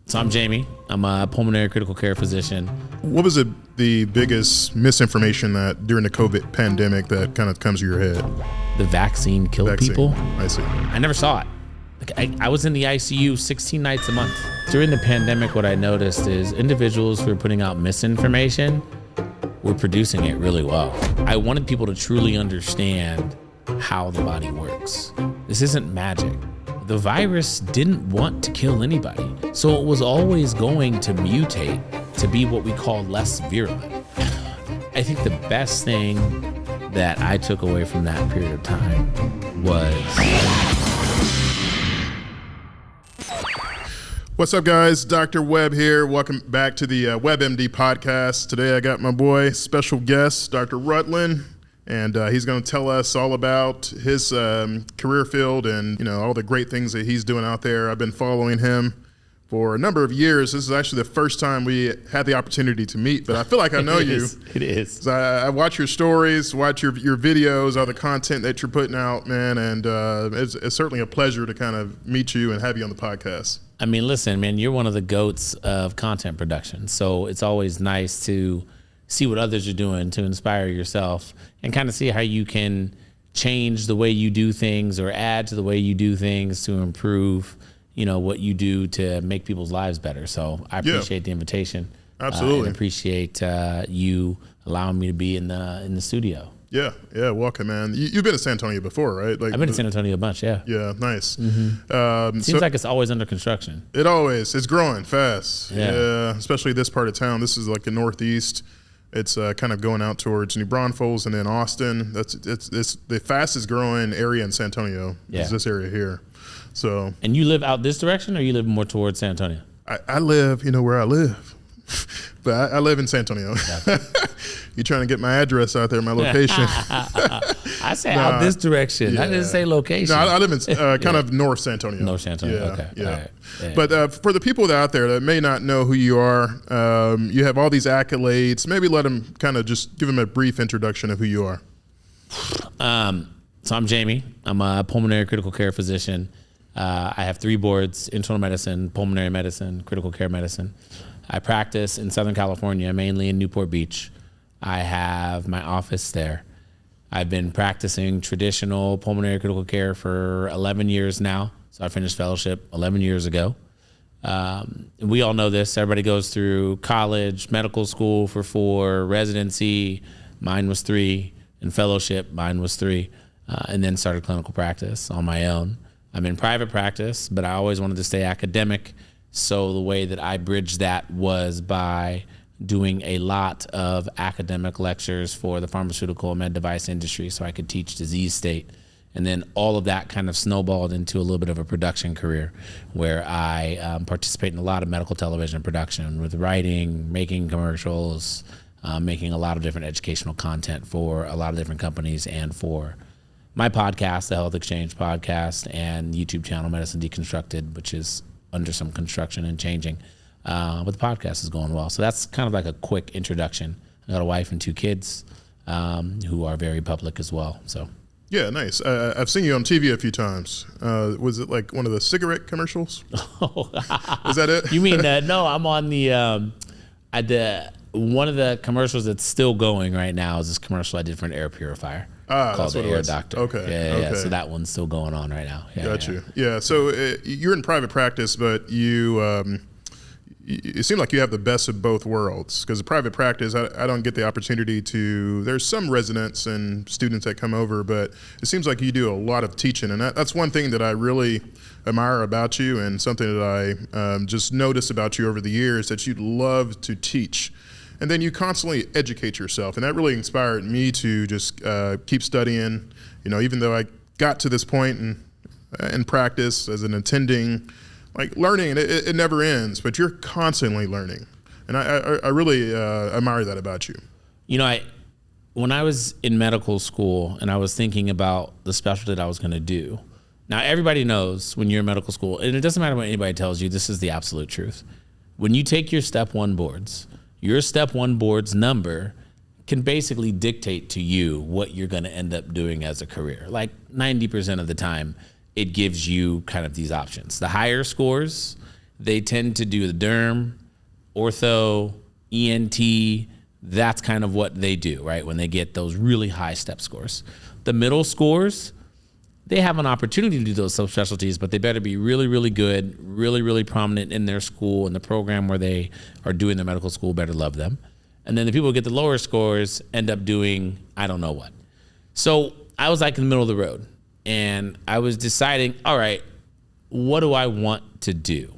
So I'm Jamie. I'm a pulmonary critical care physician. What was the biggest misinformation that during the COVID pandemic that kind of comes to your head? The vaccine killed people. I see. I never saw it. I was in the ICU 16 nights a month. During the pandemic, what I noticed is individuals who were putting out misinformation were producing it really well. I wanted people to truly understand how the body works. This isn't magic. The virus didn't want to kill anybody, so it was always going to mutate to be what we call less virulent. I think the best thing that I took away from that period of time was... What's up, guys? Dr. Webb here. Welcome back to the WebbMD Podcast. Today I got my boy, special guest, Dr. Rutland. And he's going to tell us all about his career field and, all the great things that he's doing out there. I've been following him for a number of years. This is actually the first time we had the opportunity to meet, but I feel like I know you. It is. So I watch your stories, watch your videos, all the content that you're putting out, man. And it's certainly a pleasure to kind of meet you and have you on the podcast. I mean, listen, man, you're one of the goats of content production. So it's always nice to see what others are doing to inspire yourself and kind of see how you can change the way you do things or add to the way you do things to improve, what you do to make people's lives better. So I appreciate the invitation. Absolutely. And appreciate you allowing me to be in the studio. Yeah, welcome, man. You've been to San Antonio before, right? I've been to San Antonio a bunch, yeah. Yeah, nice. Mm-hmm. Seems like it's always under construction. It's growing fast. Yeah, especially this part of town. This is like the Northeast. It's kind of going out towards New Braunfels and then Austin. It's the fastest growing area in San Antonio. Yeah. Is this area here. So. And you live out this direction, or you live more towards San Antonio? I live, where I live. But I live in San Antonio. Yeah. You're trying to get my address out there, my location. I say out this direction. Yeah. I didn't say location. No, I live in kind of North San Antonio. North San Antonio, okay. Yeah. All right. Yeah. But for the people out there that may not know who you are, you have all these accolades. Maybe let them kind of just give them a brief introduction of who you are. So I'm Jamie. I'm a pulmonary critical care physician. I have 3 boards: internal medicine, pulmonary medicine, critical care medicine. I practice in Southern California, mainly in Newport Beach. I have my office there. I've been practicing traditional pulmonary critical care for 11 years now. So I finished fellowship 11 years ago. We all know this. Everybody goes through college, medical school for 4, residency, mine was 3, and fellowship, mine was 3, and then started clinical practice on my own. I'm in private practice, but I always wanted to stay academic. So the way that I bridged that was by doing a lot of academic lectures for the pharmaceutical and med device industry so I could teach disease state. And then all of that kind of snowballed into a little bit of a production career where I participate in a lot of medical television production with writing, making commercials, making a lot of different educational content for a lot of different companies and for my podcast, the Health Exchange Podcast, and YouTube channel Medicine Deconstructed, which is under some construction and changing. But the podcast is going well. So that's kind of like a quick introduction. I got a wife and 2 kids who are very public as well. So. Yeah, nice. I've seen you on TV a few times. Was it like one of the cigarette commercials? Is that it? You mean no? I'm on one of the commercials that's still going right now is this commercial I did for an air purifier called the Air Doctor. Okay. Yeah. So that one's still going on right now. Got you. Yeah. So you're in private practice, but you it seems like you have the best of both worlds, because in private practice, I don't get the opportunity to, there's some residents and students that come over, but it seems like you do a lot of teaching. And that's one thing that I really admire about you, and something that I just noticed about you over the years, that you love to teach. And then you constantly educate yourself. And that really inspired me to just keep studying, even though I got to this point in practice as an attending, like learning, it never ends, but you're constantly learning. And I really admire that about you. When I was in medical school and I was thinking about the specialty that I was going to do, now everybody knows when you're in medical school, and it doesn't matter what anybody tells you, this is the absolute truth. When you take your step 1 boards, your step 1 board's number can basically dictate to you what you're going to end up doing as a career. Like 90% of the time, it gives you kind of these options. The higher scores, they tend to do the derm, ortho, ENT. That's kind of what they do, right? When they get those really high step scores. The middle scores, they have an opportunity to do those subspecialties, but they better be really, really good, really, really prominent in their school, and the program where they are doing their medical school better love them. And then the people who get the lower scores end up doing I don't know what. So I was like in the middle of the road, and I was deciding, all right, what do I want to do?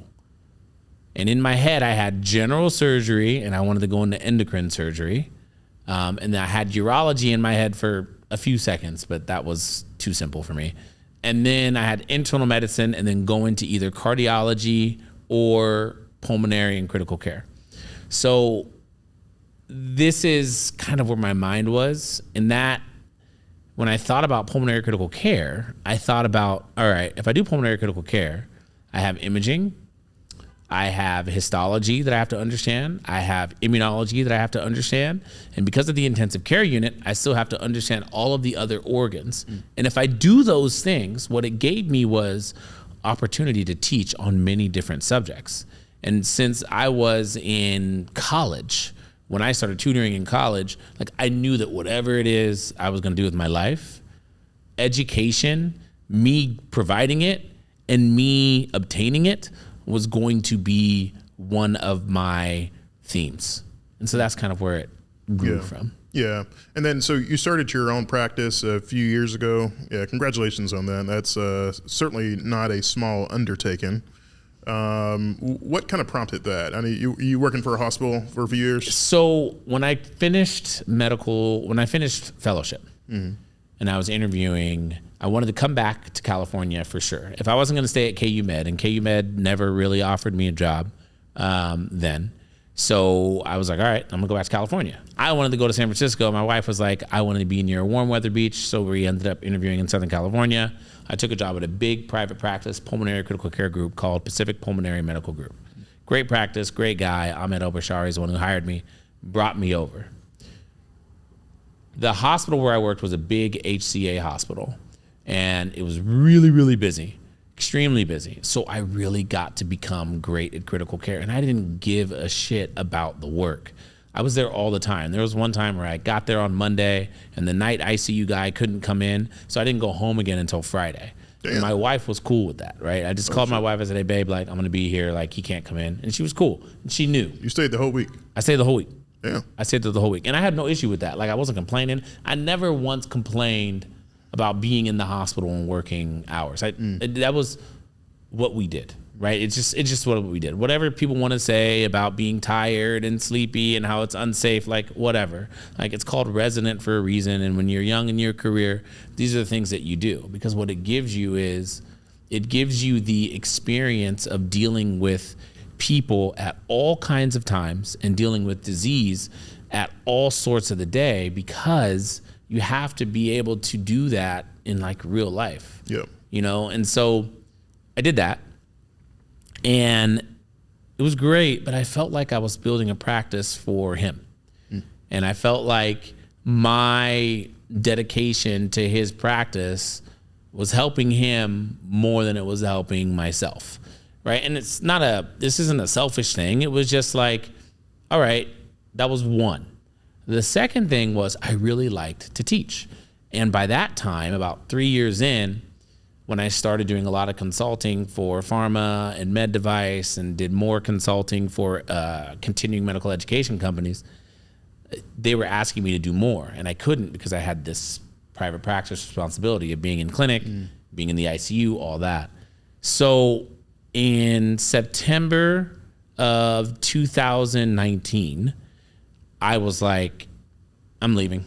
And in my head, I had general surgery, and I wanted to go into endocrine surgery. And I had urology in my head for a few seconds, but that was too simple for me. And then I had internal medicine, and then go into either cardiology or pulmonary and critical care. So this is kind of where my mind was. In that, when I thought about pulmonary critical care, I thought about, all right, if I do pulmonary critical care, I have imaging, I have histology that I have to understand. I have immunology that I have to understand. And because of the intensive care unit, I still have to understand all of the other organs. And if I do those things, what it gave me was opportunity to teach on many different subjects. And since I was in college, when I started tutoring in college, like I knew that whatever it is I was going to do with my life, education, me providing it and me obtaining it was going to be one of my themes. And so that's kind of where it grew from. Yeah. And then, so you started your own practice a few years ago. Yeah. Congratulations on that. That's certainly not a small undertaking. What kind of prompted that? I mean, you working for a hospital for a few years? So when I finished fellowship, and I was interviewing, I wanted to come back to California for sure. If I wasn't going to stay at KU Med, and KU Med never really offered me a job then. So I was like, all right, I'm gonna go back to California. I wanted to go to San Francisco. My wife was like, I wanted to be near a warm weather beach. So we ended up interviewing in Southern California. I took a job at a big private practice pulmonary critical care group called Pacific Pulmonary Medical Group. Great practice, great guy. Ahmed El-Bashari is the one who hired me, brought me over. The hospital where I worked was a big HCA hospital, and it was really, really busy, extremely busy. So I really got to become great at critical care, and I didn't give a shit about the work. I was there all the time. There was one time where I got there on Monday, and the night ICU guy couldn't come in, so I didn't go home again until Friday. And my wife was cool with that, right? I just called my wife. I said, hey, babe, like, I'm going to be here. Like, he can't come in. And she was cool. And she knew. You stayed the whole week? I stayed the whole week. Yeah. I stayed there the whole week. And I had no issue with that. Like, I wasn't complaining. I never once complained about being in the hospital and working hours. That was what we did, right? It's just what we did. Whatever people want to say about being tired and sleepy and how it's unsafe, like whatever. Like, it's called resident for a reason. And when you're young in your career, these are the things that you do, because what it gives you is it gives you the experience of dealing with people at all kinds of times and dealing with disease at all sorts of the day, because you have to be able to do that in like real life. Yep. You know, and so I did that, and it was great, but I felt like I was building a practice for him. And I felt like my dedication to his practice was helping him more than it was helping myself. Right. And this isn't a selfish thing. It was just like, all right, that was one. The second thing was I really liked to teach. And by that time, about 3 years in, when I started doing a lot of consulting for pharma and med device and did more consulting for continuing medical education companies, they were asking me to do more. And I couldn't, because I had this private practice responsibility of being in clinic, being in the ICU, all that. So in September of 2019, I was like, I'm leaving.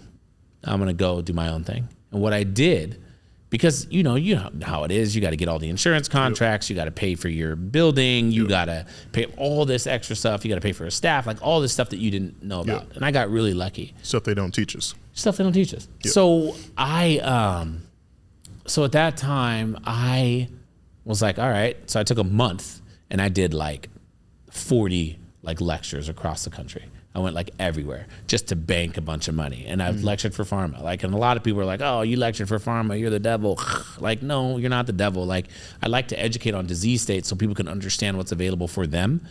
I'm going to go do my own thing. And what I did, because you know how it is, you got to get all the insurance contracts, you got to pay for your building, you got to pay all this extra stuff, you got to pay for a staff, like all this stuff that you didn't know about. And I got really lucky. Stuff they don't teach us. So so at that time, I was like, all right. So I took a month and I did like 40 like lectures across the country. I went like everywhere just to bank a bunch of money. And I've lectured for pharma. Like, and a lot of people are like, oh, you lectured for pharma, you're the devil. Like, no, you're not the devil. Like, I like to educate on disease states so people can understand what's available for them,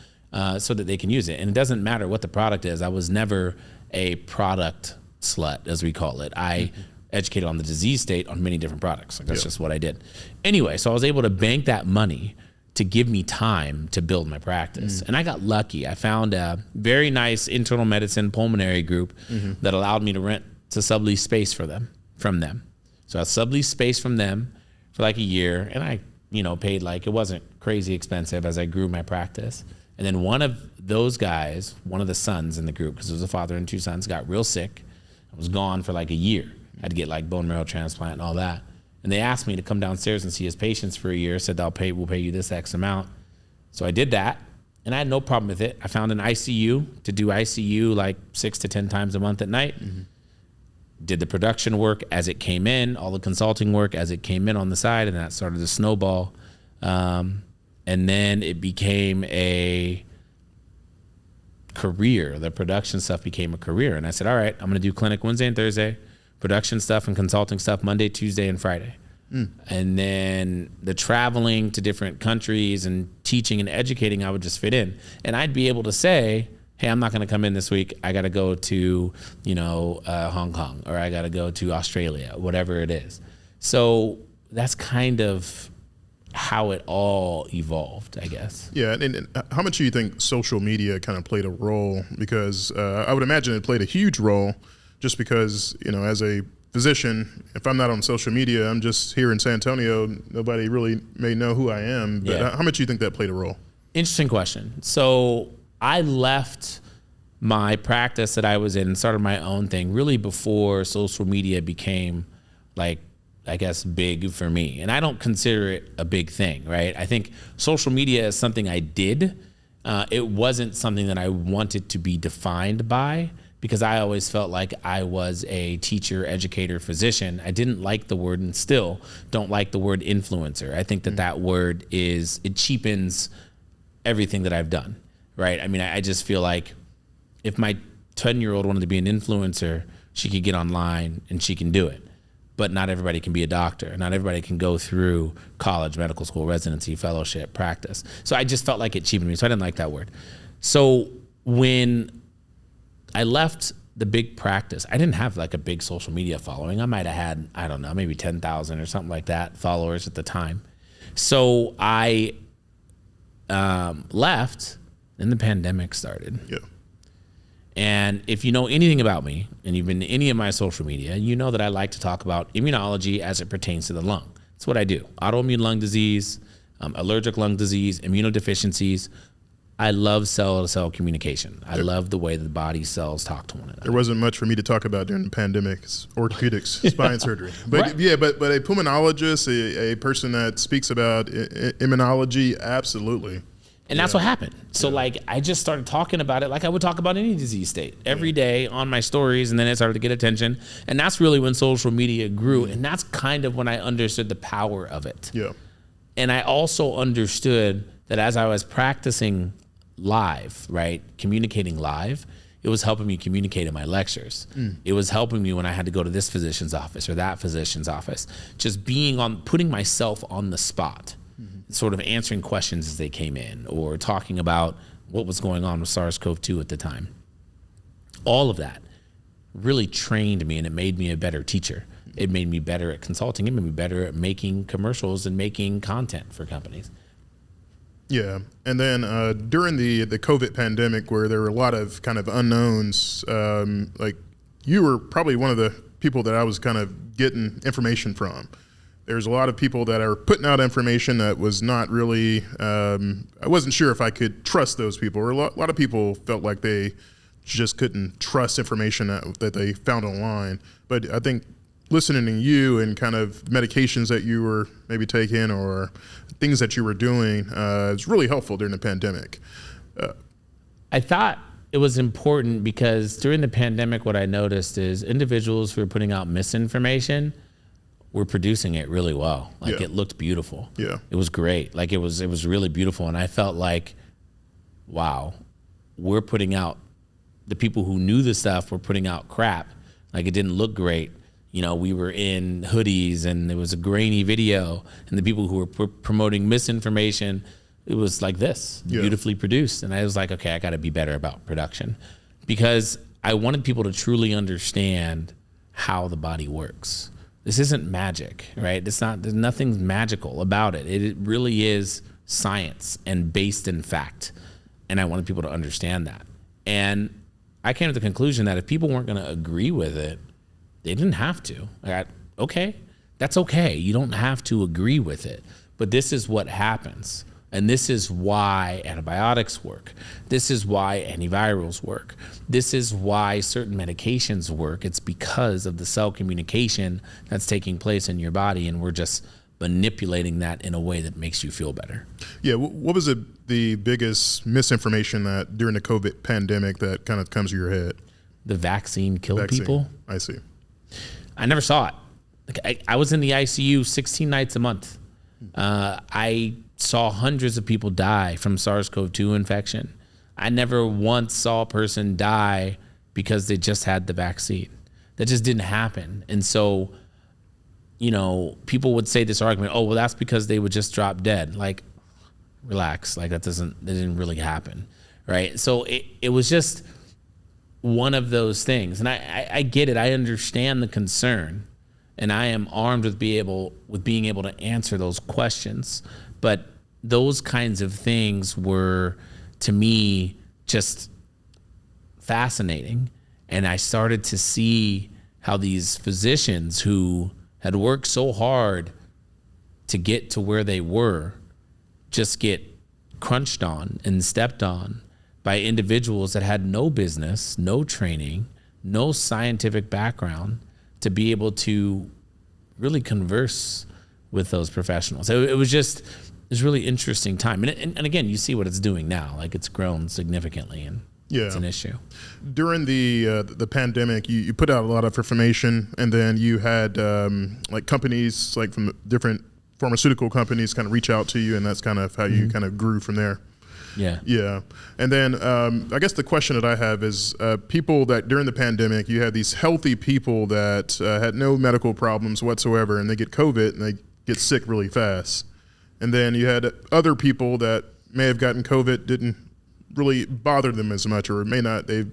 so that they can use it. And it doesn't matter what the product is. I was never a product slut, as we call it. I educated on the disease state on many different products. Like, that's just what I did. Anyway, so I was able to bank that money to give me time to build my practice. And I got lucky. I found a very nice internal medicine pulmonary group that allowed me to rent to sublease space from them. So I subleased space from them for like a year, and I, paid like, it wasn't crazy expensive as I grew my practice. And then one of those guys, one of the sons in the group, because it was a father and two sons, got real sick. I was gone for like a year. I had to get like bone marrow transplant and all that. And they asked me to come downstairs and see his patients for a year, said we'll pay you this X amount. So I did that, and I had no problem with it. I found an ICU to do ICU like 6 to 10 times a month at night. Did the production work as it came in, all the consulting work as it came in on the side, and that started to snowball. And then it became a career. The production stuff became a career. And I said, all right, I'm going to do clinic Wednesday and Thursday, production stuff and consulting stuff Monday, Tuesday, and Friday. And then the traveling to different countries and teaching and educating, I would just fit in. And I'd be able to say, hey, I'm not going to come in this week. I got to go to, Hong Kong, or I got to go to Australia, whatever it is. So that's kind of how it all evolved, I guess. Yeah, and how much do you think social media kind of played a role? Because I would imagine it played a huge role, just because, as a physician, if I'm not on social media, I'm just here in San Antonio, nobody really may know who I am. But how much do you think that played a role? Interesting question. So I left my practice that I was in and started my own thing really before social media became like, I guess, big for me. And I don't consider it a big thing, right? I think social media is something I did. It wasn't something that I wanted to be defined by, because I always felt like I was a teacher, educator, physician. I didn't like the word, and still don't like the word influencer. I think that word it cheapens everything that I've done, right? I mean, I just feel like if my 10-year-old wanted to be an influencer, she could get online and she can do it. But not everybody can be a doctor. Not everybody can go through college, medical school, residency, fellowship, practice. So I just felt like it cheapened me. So I didn't like that word. So when I left the big practice, I didn't have like a big social media following. I might have had, I don't know, maybe 10,000 or something like that followers at the time. So I left, and the pandemic started. Yeah. And if you know anything about me, and you've been to any of my social media, you know that I like to talk about immunology as it pertains to the lung. That's what I do. Autoimmune lung disease, allergic lung disease, immunodeficiencies. I love cell-to-cell communication. I love the way the body cells talk to one another. There wasn't much for me to talk about during the pandemic. It's orthopedics, spine surgery. But right. but a pulmonologist, a person that speaks about immunology, absolutely. And that's what happened. So like, I just started talking about it like I would talk about any disease state every day on my stories, and then it started to get attention. And that's really when social media grew. And that's kind of when I understood the power of it. Yeah. And I also understood that as I was practicing live, right, communicating live, it was helping me communicate in my lectures. It was helping me when I had to go to this physician's office or that physician's office, just putting myself on the spot, sort of answering questions as they came in, or talking about what was going on with SARS-CoV-2 at the time. All of that really trained me, and it made me a better teacher. It made me better at consulting. It made me better at making commercials and making content for companies. Yeah, and then during the COVID pandemic, where there were a lot of kind of unknowns, like you were probably one of the people that I was kind of getting information from. There's a lot of people that are putting out information that was not really, I wasn't sure if I could trust those people. Or a lot of people felt like they just couldn't trust information that they found online. But I think listening to you and kind of medications that you were maybe taking or things that you were doing is really helpful during the pandemic. I thought it was important because during the pandemic, what I noticed is individuals who were putting out misinformation were producing it really well. Like it looked beautiful. Yeah. It was great. Like it was really beautiful. And I felt like, wow, we're putting out the people who knew the stuff were putting out crap. Like, it didn't look great. We were in hoodies and it was a grainy video, and the people who were promoting misinformation, it was like this, beautifully produced. And I was like, okay, I got to be better about production, because I wanted people to truly understand how the body works. This isn't magic, right? There's nothing magical about it. It really is science and based in fact. And I wanted people to understand that. And I came to the conclusion that if people weren't going to agree with it, they didn't have to. Okay, that's okay. You don't have to agree with it. But this is what happens. And this is why antibiotics work. This is why antivirals work. This is why certain medications work. It's because of the cell communication that's taking place in your body, and we're just manipulating that in a way that makes you feel better. Yeah, what was the biggest misinformation that during the COVID pandemic that kind of comes to your head? The vaccine killed people. I see. I never saw it. I was in the ICU 16 nights a month. I saw hundreds of people die from SARS-CoV-2 infection. I never once saw a person die because they just had the vaccine. That just didn't happen. And so, people would say this argument, oh, well, that's because they would just drop dead. Like, relax. Like, that didn't really happen, right? So it was just one of those things. And I get it. I understand the concern, and I am armed with being able to answer those questions. But those kinds of things were, to me, just fascinating. And I started to see how these physicians who had worked so hard to get to where they were just get crunched on and stepped on by individuals that had no business, no training, no scientific background to be able to really converse with those professionals. It was really interesting time. And again, you see what it's doing now. Like, it's grown significantly, and it's an issue. During the pandemic, you put out a lot of information, and then you had like companies, like from different pharmaceutical companies, kind of reach out to you, and that's kind of how you kind of grew from there. Yeah. And then I guess the question that I have is people that during the pandemic, you had these healthy people that had no medical problems whatsoever, and they get COVID and they get sick really fast. And then you had other people that may have gotten COVID, didn't really bother them as much, or may not, they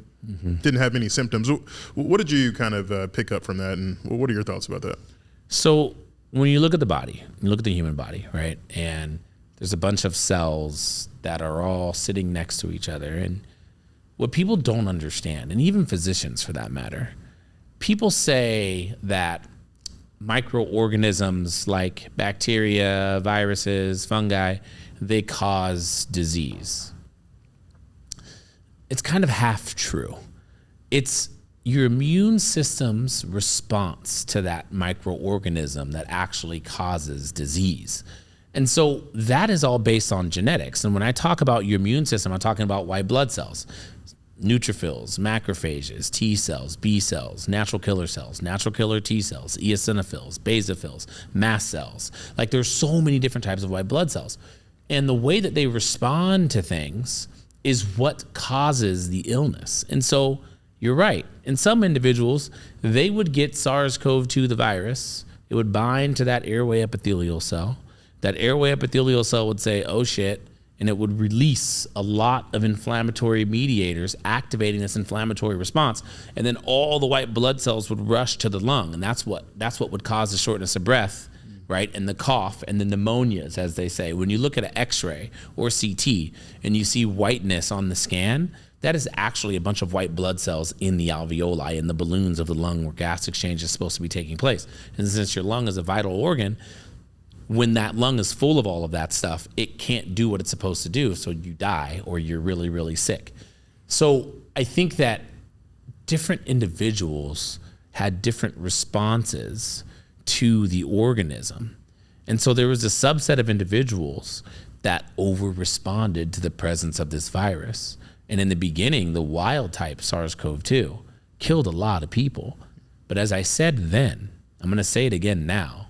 didn't have any symptoms. What did you kind of pick up from that, and what are your thoughts about that? So when you look at the body, you look at the human body, right? And there's a bunch of cells that are all sitting next to each other. And what people don't understand, and even physicians for that matter, people say that microorganisms like bacteria, viruses, fungi, they cause disease. It's kind of half true. It's your immune system's response to that microorganism that actually causes disease. And so that is all based on genetics. And when I talk about your immune system, I'm talking about white blood cells, neutrophils, macrophages, T cells, B cells, natural killer T cells, eosinophils, basophils, mast cells. Like, there's so many different types of white blood cells. And the way that they respond to things is what causes the illness. And so you're right. In some individuals, they would get SARS-CoV-2, the virus. It would bind to that airway epithelial cell. That airway epithelial cell would say, oh shit, and it would release a lot of inflammatory mediators, activating this inflammatory response. And then all the white blood cells would rush to the lung. And that's what would cause the shortness of breath, right? And the cough and the pneumonias, as they say. When you look at an X-ray or CT and you see whiteness on the scan, that is actually a bunch of white blood cells in the alveoli, in the balloons of the lung where gas exchange is supposed to be taking place. And since your lung is a vital organ, when that lung is full of all of that stuff, it can't do what it's supposed to do, so you die or you're really, really sick. So I think that different individuals had different responses to the organism. And so there was a subset of individuals that over-responded to the presence of this virus. And in the beginning, the wild type SARS-CoV-2 killed a lot of people. But as I said then, I'm going to say it again now,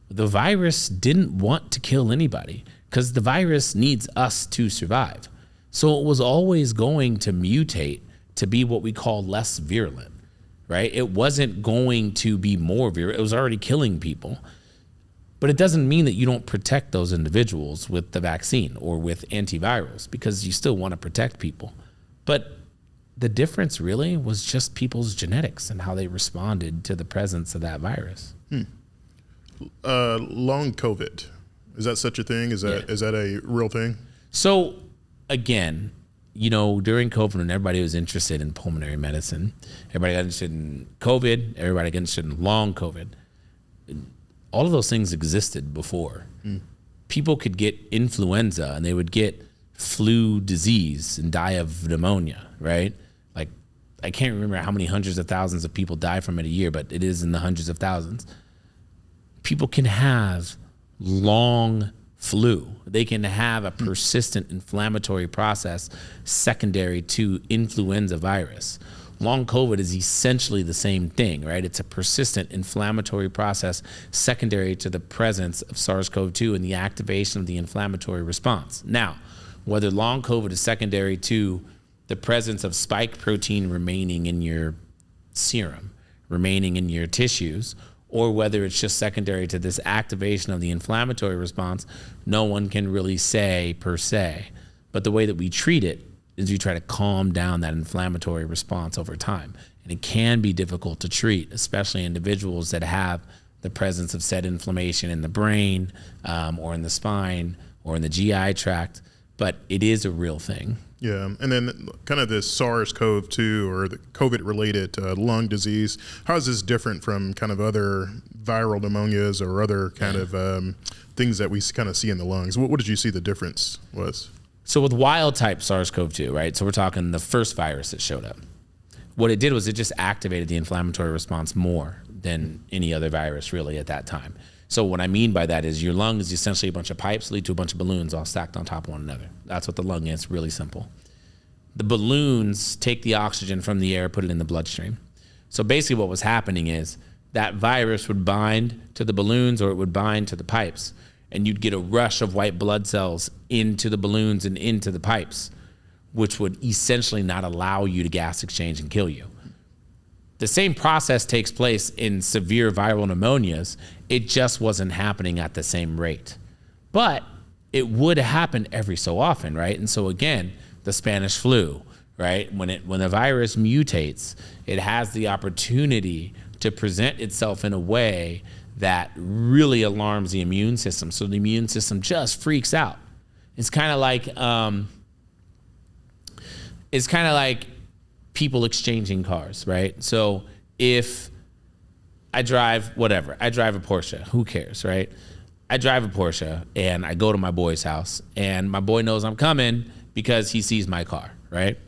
the virus didn't want to kill anybody because the virus needs us to survive. So it was always going to mutate to be what we call less virulent, right? It wasn't going to be more virulent. It was already killing people. But it doesn't mean that you don't protect those individuals with the vaccine or with antivirals, because you still want to protect people. But the difference really was just people's genetics and how they responded to the presence of that virus. Long COVID, is that such a thing? Is that a real thing? So again, during COVID, when everybody was interested in pulmonary medicine, everybody got interested in COVID, everybody got interested in long COVID. All of those things existed before. People could get influenza and they would get flu disease and die of pneumonia, right? Like, I can't remember how many hundreds of thousands of people die from it a year, but it is in the hundreds of thousands. People can have long flu. They can have a persistent inflammatory process secondary to influenza virus. Long COVID is essentially the same thing, right? It's a persistent inflammatory process secondary to the presence of SARS-CoV-2 and the activation of the inflammatory response. Now, whether long COVID is secondary to the presence of spike protein remaining in your serum, remaining in your tissues, or whether it's just secondary to this activation of the inflammatory response, no one can really say per se. But the way that we treat it is we try to calm down that inflammatory response over time. And it can be difficult to treat, especially individuals that have the presence of said inflammation in the brain, or in the spine, or in the GI tract, but it is a real thing. Yeah, and then kind of this SARS-CoV-2 or the COVID-related lung disease, how is this different from kind of other viral pneumonias or other kind of things that we kind of see in the lungs? What did you see the difference was? So with wild type SARS-CoV-2, right? So we're talking the first virus that showed up. What it did was it just activated the inflammatory response more than any other virus really at that time. So what I mean by that is your lung is essentially a bunch of pipes lead to a bunch of balloons all stacked on top of one another. That's what the lung is, really simple. The balloons take the oxygen from the air, put it in the bloodstream. So basically what was happening is that virus would bind to the balloons or it would bind to the pipes, and you'd get a rush of white blood cells into the balloons and into the pipes, which would essentially not allow you to gas exchange and kill you. The same process takes place in severe viral pneumonias. It just wasn't happening at the same rate. But it would happen every so often, right? And so again, the Spanish flu, right? When the virus mutates, it has the opportunity to present itself in a way that really alarms the immune system. So the immune system just freaks out. It's kind of like people exchanging cars, right? So if I drive a Porsche, who cares, right? I drive a Porsche and I go to my boy's house and my boy knows I'm coming because he sees my car, right?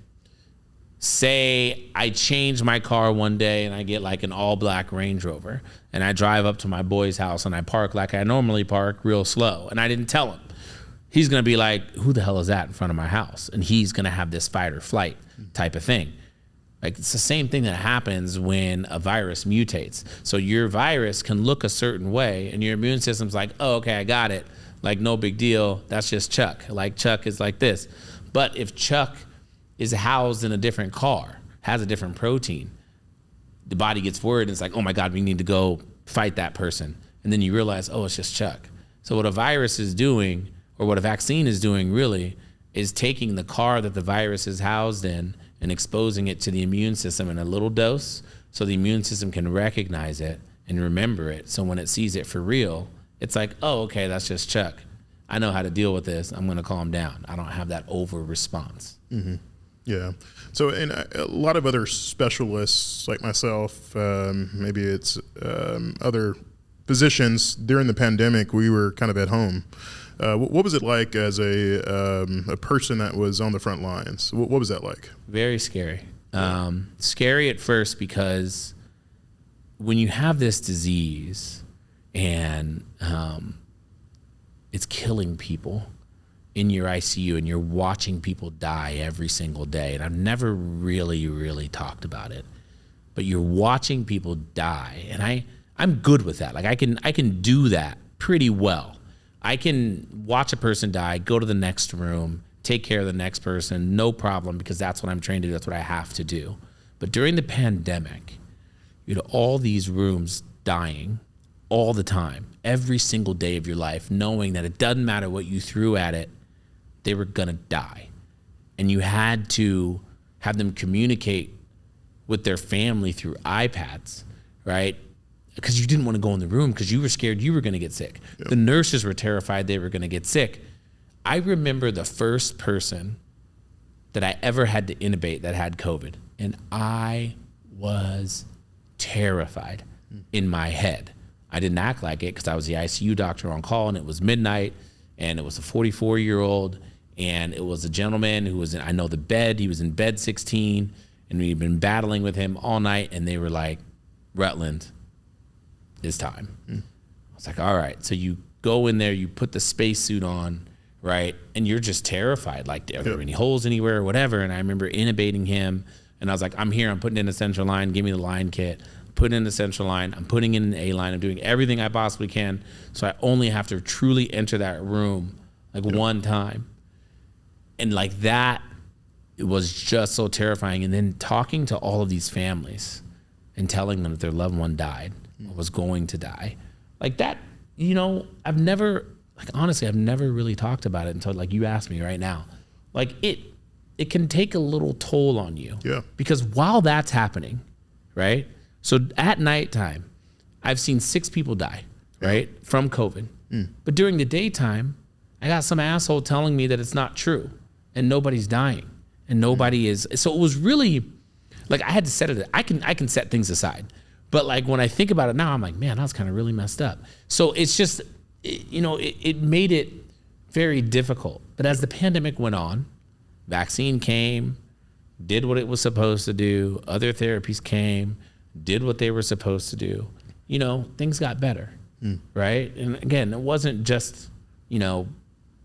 Say I change my car one day and I get like an all black Range Rover and I drive up to my boy's house and I park like I normally park, real slow, and I didn't tell him. He's gonna be like, who the hell is that in front of my house? And he's gonna have this fight or flight type of thing. Like, it's the same thing that happens when a virus mutates. So your virus can look a certain way and your immune system's like, oh, okay, I got it. Like, no big deal. That's just Chuck. Like, Chuck is like this. But if Chuck is housed in a different car, has a different protein, the body gets worried and it's like, oh my God, we need to go fight that person. And then you realize, oh, it's just Chuck. So what a virus is doing, or what a vaccine is doing really, is taking the car that the virus is housed in and exposing it to the immune system in a little dose so the immune system can recognize it and remember it. So when it sees it for real, it's like, oh, okay, that's just Chuck. I know how to deal with this. I'm gonna calm down. I don't have that over response. Mm-hmm. Yeah. So, and a lot of other specialists like myself, maybe it's other physicians, during the pandemic, we were kind of at home. What was it like as a person that was on the front lines? What was that like? Very scary. Scary at first because when you have this disease and it's killing people in your ICU and you're watching people die every single day, and I've never really talked about it, but you're watching people die, and I'm good with that. Like, I can do that pretty well. I can watch a person die, go to the next room, take care of the next person, no problem, because that's what I'm trained to do. That's what I have to do. But during the pandemic, you had all these rooms dying all the time, every single day of your life, knowing that it doesn't matter what you threw at it, they were gonna die. And you had to have them communicate with their family through iPads, right? Because you didn't want to go in the room because you were scared you were gonna get sick. Yep. The nurses were terrified they were gonna get sick. I remember the first person that I ever had to intubate that had COVID, and I was terrified in my head. I didn't act like it because I was the ICU doctor on call, and it was midnight, and it was a 44-year-old, and it was a gentleman who was in, I know the bed, he was in bed 16, and we'd been battling with him all night, and they were like, Rutland, it's time. I was like, all right. So you go in there, you put the spacesuit on, right? And you're just terrified, like, are there any holes anywhere or whatever? And I remember intubating him, and I was like, I'm here, I'm putting in a central line, give me the line kit. Put in the central line, I'm putting in an A line, I'm doing everything I possibly can, so I only have to truly enter that room like one time. And like that, it was just so terrifying. And then talking to all of these families and telling them that their loved one died or was going to die. Like that, you know, I've never really talked about it until like you asked me right now. Like it can take a little toll on you. Yeah. Because while that's happening, right? So at nighttime, I've seen 6 people die, right, from COVID. But during the daytime, I got some asshole telling me that it's not true and nobody's dying and nobody is. So it was really like I had to set it. I can set things aside. But like when I think about it now, I'm like, man, that was kind of really messed up. So it's just, it made it very difficult. But as the pandemic went on, vaccine came, did what it was supposed to do. Other therapies came, did what they were supposed to do. Things got better, right? And again, it wasn't just,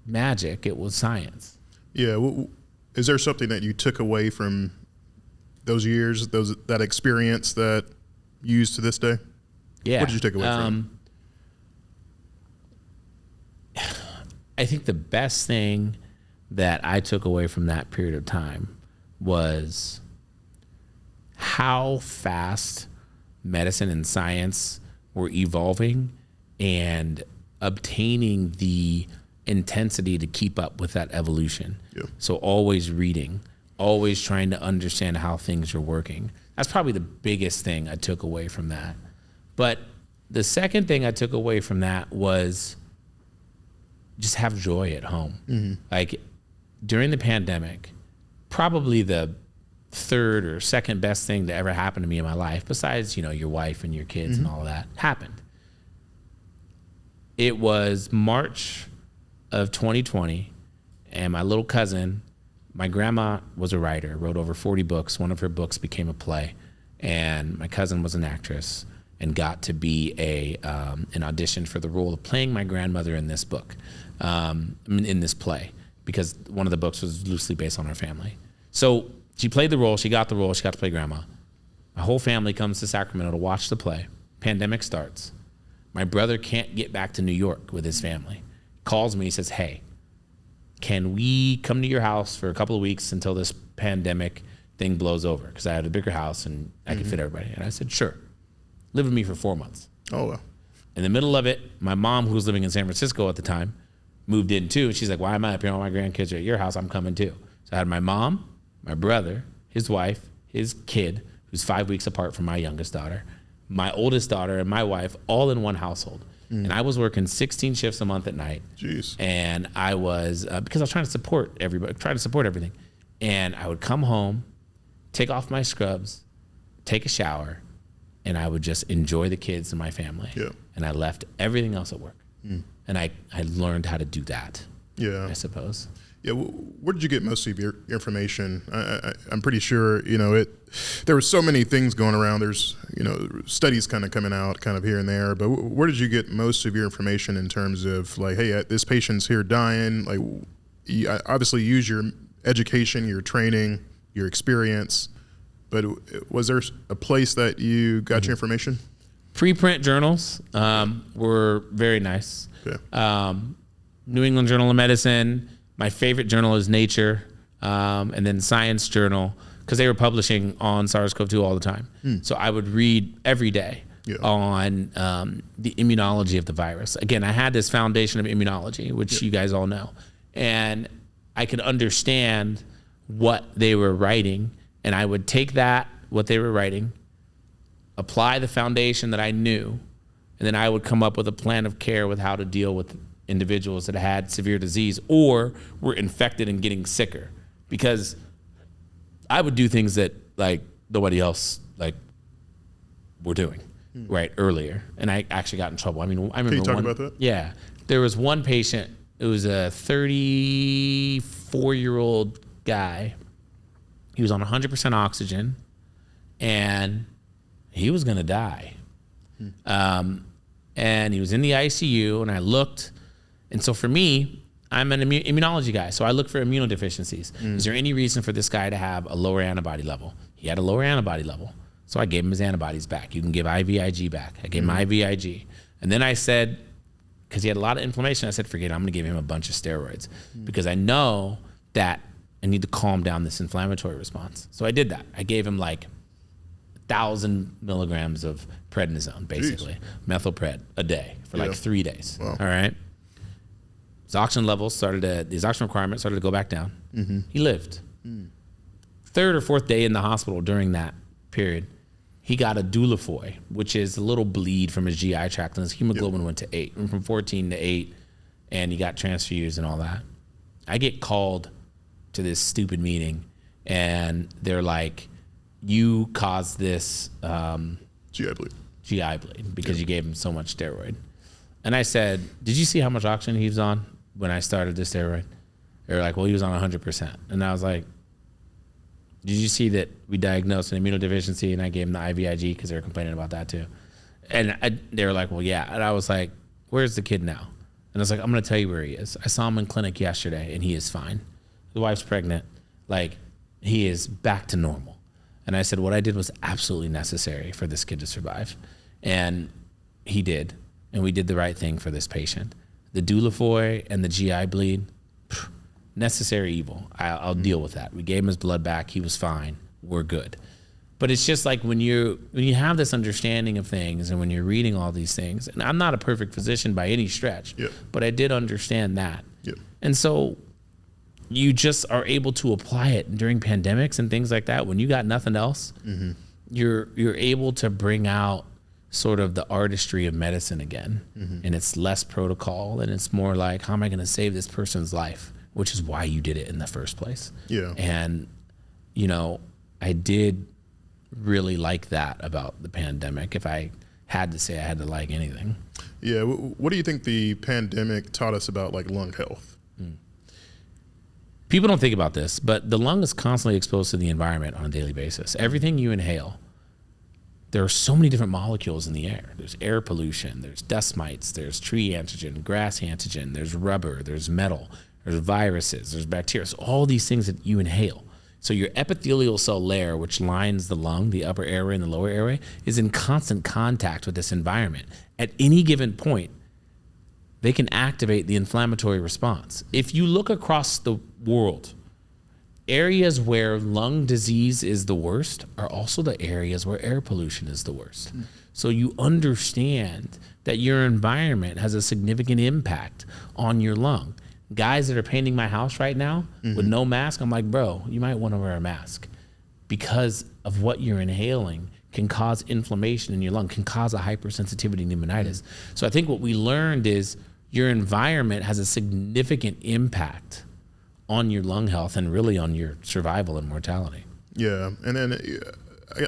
magic, it was science. Yeah. Is there something that you took away from those years, that experience that you use to this day? Yeah. What did you take away from it? I think the best thing that I took away from that period of time was how fast medicine and science were evolving and obtaining the intensity to keep up with that evolution. Yeah. So always reading, always trying to understand how things are working. That's probably the biggest thing I took away from that. But the second thing I took away from that was just have joy at home. Like during the pandemic, probably the third or second best thing to ever happen to me in my life, besides, your wife and your kids and all of that, happened. It was March of 2020, and my little cousin, my grandma was a writer, wrote over 40 books. One of her books became a play, and my cousin was an actress and got to be an audition for the role of playing my grandmother in this book, in this play, because one of the books was loosely based on her family. So she played the role, she got the role, she got to play grandma. My whole family comes to Sacramento to watch the play. Pandemic starts. My brother can't get back to New York with his family. Calls me, says, hey, can we come to your house for a couple of weeks until this pandemic thing blows over? Because I had a bigger house and I could fit everybody. And I said, sure. Live with me for 4 months. Oh, wow. In the middle of it, my mom, who was living in San Francisco at the time, moved in too. She's like, why am I up here? All my grandkids are at your house. I'm coming too. So I had my mom, my brother, his wife, his kid, who's 5 weeks apart from my youngest daughter, my oldest daughter, and my wife, all in one household. And I was working 16 shifts a month at night. Jeez. And I was, because I was trying to support everything. And I would come home, take off my scrubs, take a shower, and I would just enjoy the kids and my family. Yeah. And I left everything else at work. And I learned how to do that. Yeah. I suppose. Yeah, where did you get most of your information? I'm pretty sure, there were so many things going around. There's, studies kind of coming out kind of here and there, but where did you get most of your information in terms of like, hey, this patient's here dying? Like, you obviously use your education, your training, your experience, but was there a place that you got your information? Preprint journals were very nice. Okay. New England Journal of Medicine, My favorite journal is Nature, and then Science Journal, because they were publishing on SARS-CoV-2 all the time. So I would read every day on the immunology of the virus. Again, I had this foundation of immunology, which you guys all know. And I could understand what they were writing, and I would take that, what they were writing, apply the foundation that I knew, and then I would come up with a plan of care with how to deal with individuals that had severe disease or were infected and getting sicker. Because I would do things that like nobody else like were doing right earlier, and I actually got in trouble. I mean, I remember. Can you talk about that? Yeah, there was one patient. It was a 34-year-old guy. He was on 100% oxygen, and he was gonna die. And he was in the ICU, and I looked, and so for me, I'm an immunology guy, so I look for immunodeficiencies. Is there any reason for this guy to have a lower antibody level? He had a lower antibody level, so I gave him his antibodies back. You can give IVIG back. I gave him IVIG. And then I said, because he had a lot of inflammation, I said, forget it, I'm gonna give him a bunch of steroids because I know that I need to calm down this inflammatory response. So I did that. I gave him like 1,000 milligrams of prednisone, basically, methylpred a day for like 3 days. Wow. All right. His oxygen levels his oxygen requirements started to go back down. He lived. Third or fourth day in the hospital during that period, he got a Dulafoy, which is a little bleed from his GI tract, and his hemoglobin went to 8, went from 14 to 8, and he got transfused and all that. I get called to this stupid meeting, and they're like, you caused this GI bleed because you gave him so much steroid. And I said, did you see how much oxygen he was on when I started the steroid? They were like, well, he was on 100%. And I was like, did you see that we diagnosed an immunodeficiency and I gave him the IVIG because they were complaining about that too? And they were like, well, yeah. And I was like, where's the kid now? And I was like, I'm going to tell you where he is. I saw him in clinic yesterday and he is fine. The wife's pregnant. Like, he is back to normal. And I said, what I did was absolutely necessary for this kid to survive. And he did. And we did the right thing for this patient. The Dulafoy and the GI bleed, necessary evil. I'll deal with that. We gave him his blood back. He was fine. We're good. But it's just like when you have this understanding of things and when you're reading all these things, and I'm not a perfect physician by any stretch, but I did understand that. And so you just are able to apply it during pandemics and things like that. When you got nothing else, you're able to bring out sort of the artistry of medicine again. And it's less protocol and it's more like, how am I going to save this person's life? Which is why you did it in the first place. And, you know, I did really like that about the pandemic. If I had to say I had to like anything. What do you think the pandemic taught us about like lung health? People don't think about this, but the lung is constantly exposed to the environment on a daily basis. Everything you inhale, there are so many different molecules in the air. There's air pollution, there's dust mites, there's tree antigen, grass antigen, there's rubber, there's metal, there's viruses, there's bacteria. So all these things that you inhale. So your epithelial cell layer, which lines the lung, the upper airway and the lower airway, is in constant contact with this environment. At any given point, they can activate the inflammatory response. If you look across the world, areas where lung disease is the worst are also the areas where air pollution is the worst. So you understand that your environment has a significant impact on your lung. Guys that are painting my house right now with no mask, I'm like, bro, you might want to wear a mask because of what you're inhaling can cause inflammation in your lung, can cause a hypersensitivity pneumonitis. So I think what we learned is your environment has a significant impact on your lung health and really on your survival and mortality. And then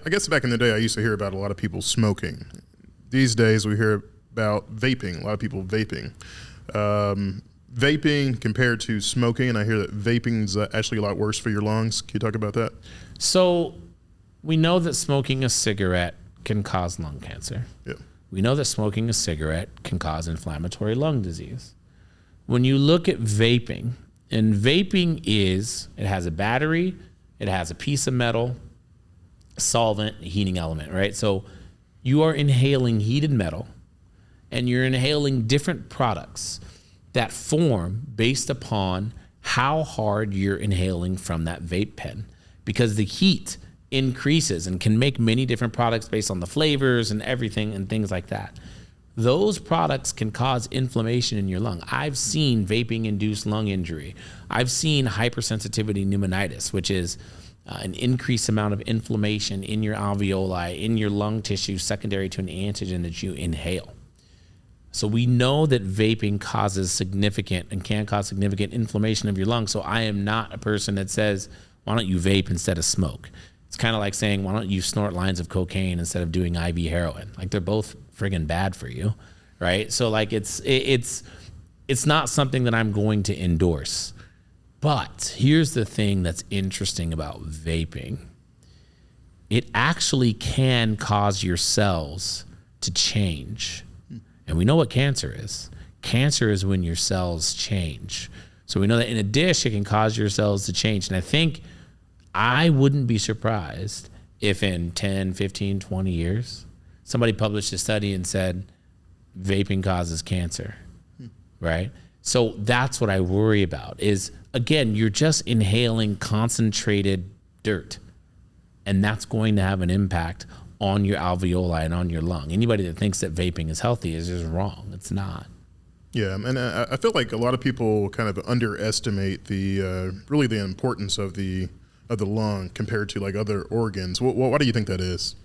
I guess back in the day, I used to hear about a lot of people smoking. These days we hear about vaping, a lot of people vaping. Vaping compared to smoking, and I hear that vaping's actually a lot worse for your lungs. Can you talk about that? So we know that smoking a cigarette can cause lung cancer. We know that smoking a cigarette can cause inflammatory lung disease. When you look at vaping, and vaping it has a battery, it has a piece of metal, a solvent, a heating element, right? So you are inhaling heated metal and you're inhaling different products that form based upon how hard you're inhaling from that vape pen, because the heat increases and can make many different products based on the flavors and everything and things like that. Those products can cause inflammation in your lung. I've seen vaping-induced lung injury. I've seen hypersensitivity pneumonitis, which is an increased amount of inflammation in your alveoli, in your lung tissue, secondary to an antigen that you inhale. So we know that vaping causes significant and can cause significant inflammation of your lungs. So I am not a person that says, why don't you vape instead of smoke? It's kind of like saying, why don't you snort lines of cocaine instead of doing IV heroin? Like, they're both friggin' bad for you, right? So like it's not something that I'm going to endorse. But here's the thing that's interesting about vaping. It actually can cause your cells to change. And we know what cancer is. Cancer is when your cells change. So we know that in a dish, it can cause your cells to change. And I think I wouldn't be surprised if in 10, 15, 20 years, somebody published a study and said, vaping causes cancer, right? So that's what I worry about is, again, you're just inhaling concentrated dirt, and that's going to have an impact on your alveoli and on your lung. Anybody that thinks that vaping is healthy is just wrong. It's not. Yeah, and I feel like a lot of people kind of underestimate the really the importance of the lung compared to like other organs. Why do you think that is?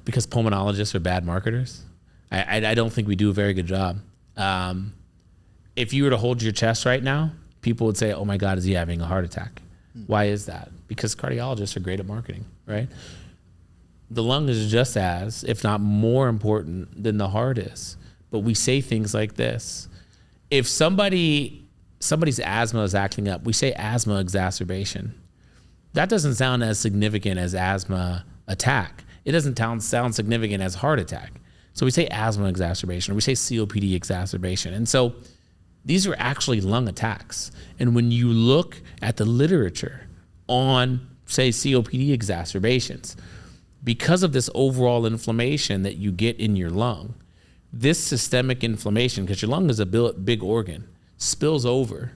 Because pulmonologists are bad marketers. I don't think we do a very good job. If you were to hold your chest right now, people would say, oh my God, is he having a heart attack? Why is that? Because cardiologists are great at marketing, right? The lung is just as, if not more important than the heart is. But we say things like this. If somebody's asthma is acting up, we say asthma exacerbation. That doesn't sound as significant as asthma attack. It doesn't sound significant as heart attack. So we say asthma exacerbation, or we say COPD exacerbation. And so these are actually lung attacks. And when you look at the literature on, say, COPD exacerbations, because of this overall inflammation that you get in your lung, this systemic inflammation, because your lung is a big organ, spills over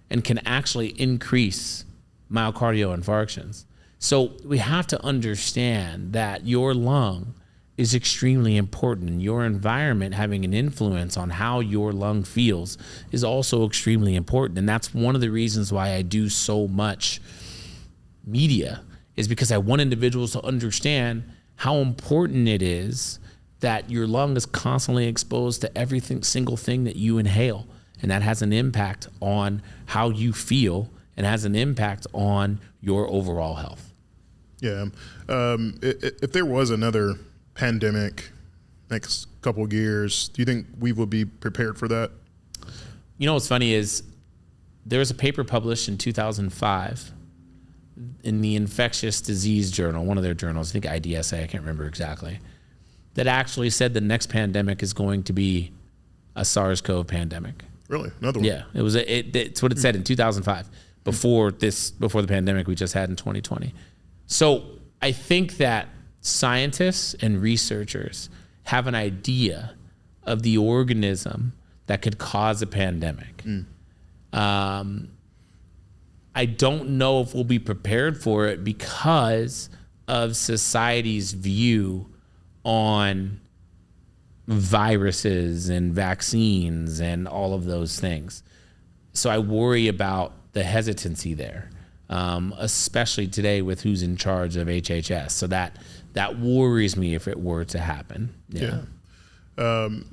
and can actually increase myocardial infarctions. So we have to understand that your lung is extremely important, and your environment having an influence on how your lung feels is also extremely important. And that's one of the reasons why I do so much media, is because I want individuals to understand how important it is that your lung is constantly exposed to single thing that you inhale. And that has an impact on how you feel and has an impact on your overall health. Yeah. If there was another pandemic next couple of years, do you think we will be prepared for that? You know what's funny is there was a paper published in 2005 in the Infectious Disease Journal, one of their journals, I think IDSA, I can't remember exactly, that actually said the next pandemic is going to be a SARS-CoV pandemic. Really? Another one? Yeah, it's what it said in 2005, before the pandemic we just had in 2020. So I think that scientists and researchers have an idea of the organism that could cause a pandemic. I don't know if we'll be prepared for it because of society's view on viruses and vaccines and all of those things. So I worry about the hesitancy there, especially today with who's in charge of HHS. So that worries me if it were to happen. Yeah.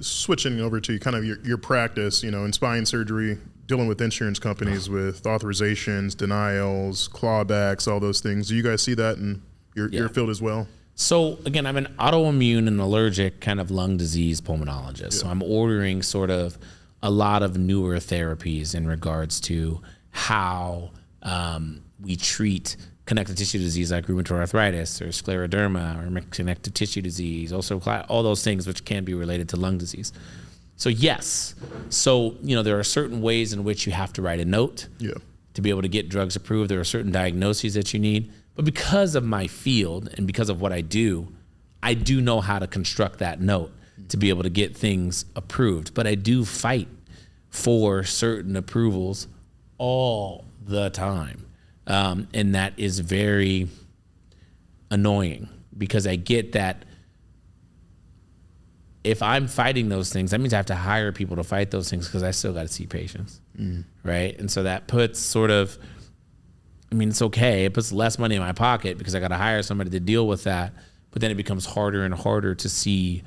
Switching over to kind of your practice, in spine surgery, dealing with insurance companies with authorizations, denials, clawbacks, all those things. Do you guys see that in your field as well? So again, I'm an autoimmune and allergic kind of lung disease pulmonologist. Yeah. So I'm ordering sort of a lot of newer therapies in regards to how we treat connective tissue disease like rheumatoid arthritis or scleroderma or connective tissue disease, also all those things which can be related to lung disease. So yes, there are certain ways in which you have to write a note to be able to get drugs approved. There are certain diagnoses that you need. But because of my field and because of what I do know how to construct that note to be able to get things approved. But I do fight for certain approvals all the time. And that is very annoying because I get that if I'm fighting those things, that means I have to hire people to fight those things because I still got to see patients, right? And so that puts sort of, I mean, it's okay. It puts less money in my pocket because I got to hire somebody to deal with that. But then it becomes harder and harder to see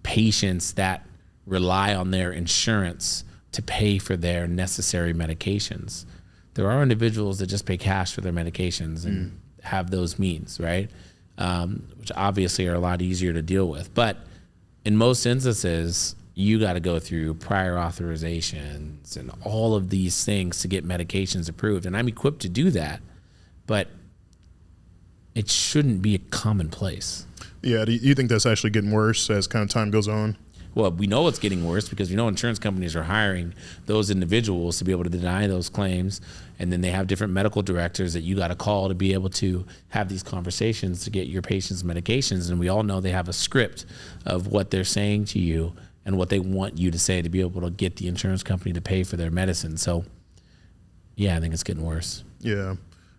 patients that rely on their insurance to pay for their necessary medications. There are individuals that just pay cash for their medications and have those means, right? Which obviously are a lot easier to deal with. But in most instances, you got to go through prior authorizations and all of these things to get medications approved. And I'm equipped to do that, but it shouldn't be a commonplace. Yeah, do you think that's actually getting worse as kind of time goes on? Well, we know it's getting worse because we know insurance companies are hiring those individuals to be able to deny those claims. And then they have different medical directors that you got to call to be able to have these conversations to get your patients' medications. And we all know they have a script of what they're saying to you and what they want you to say to be able to get the insurance company to pay for their medicine. So, yeah, I think it's getting worse. Yeah.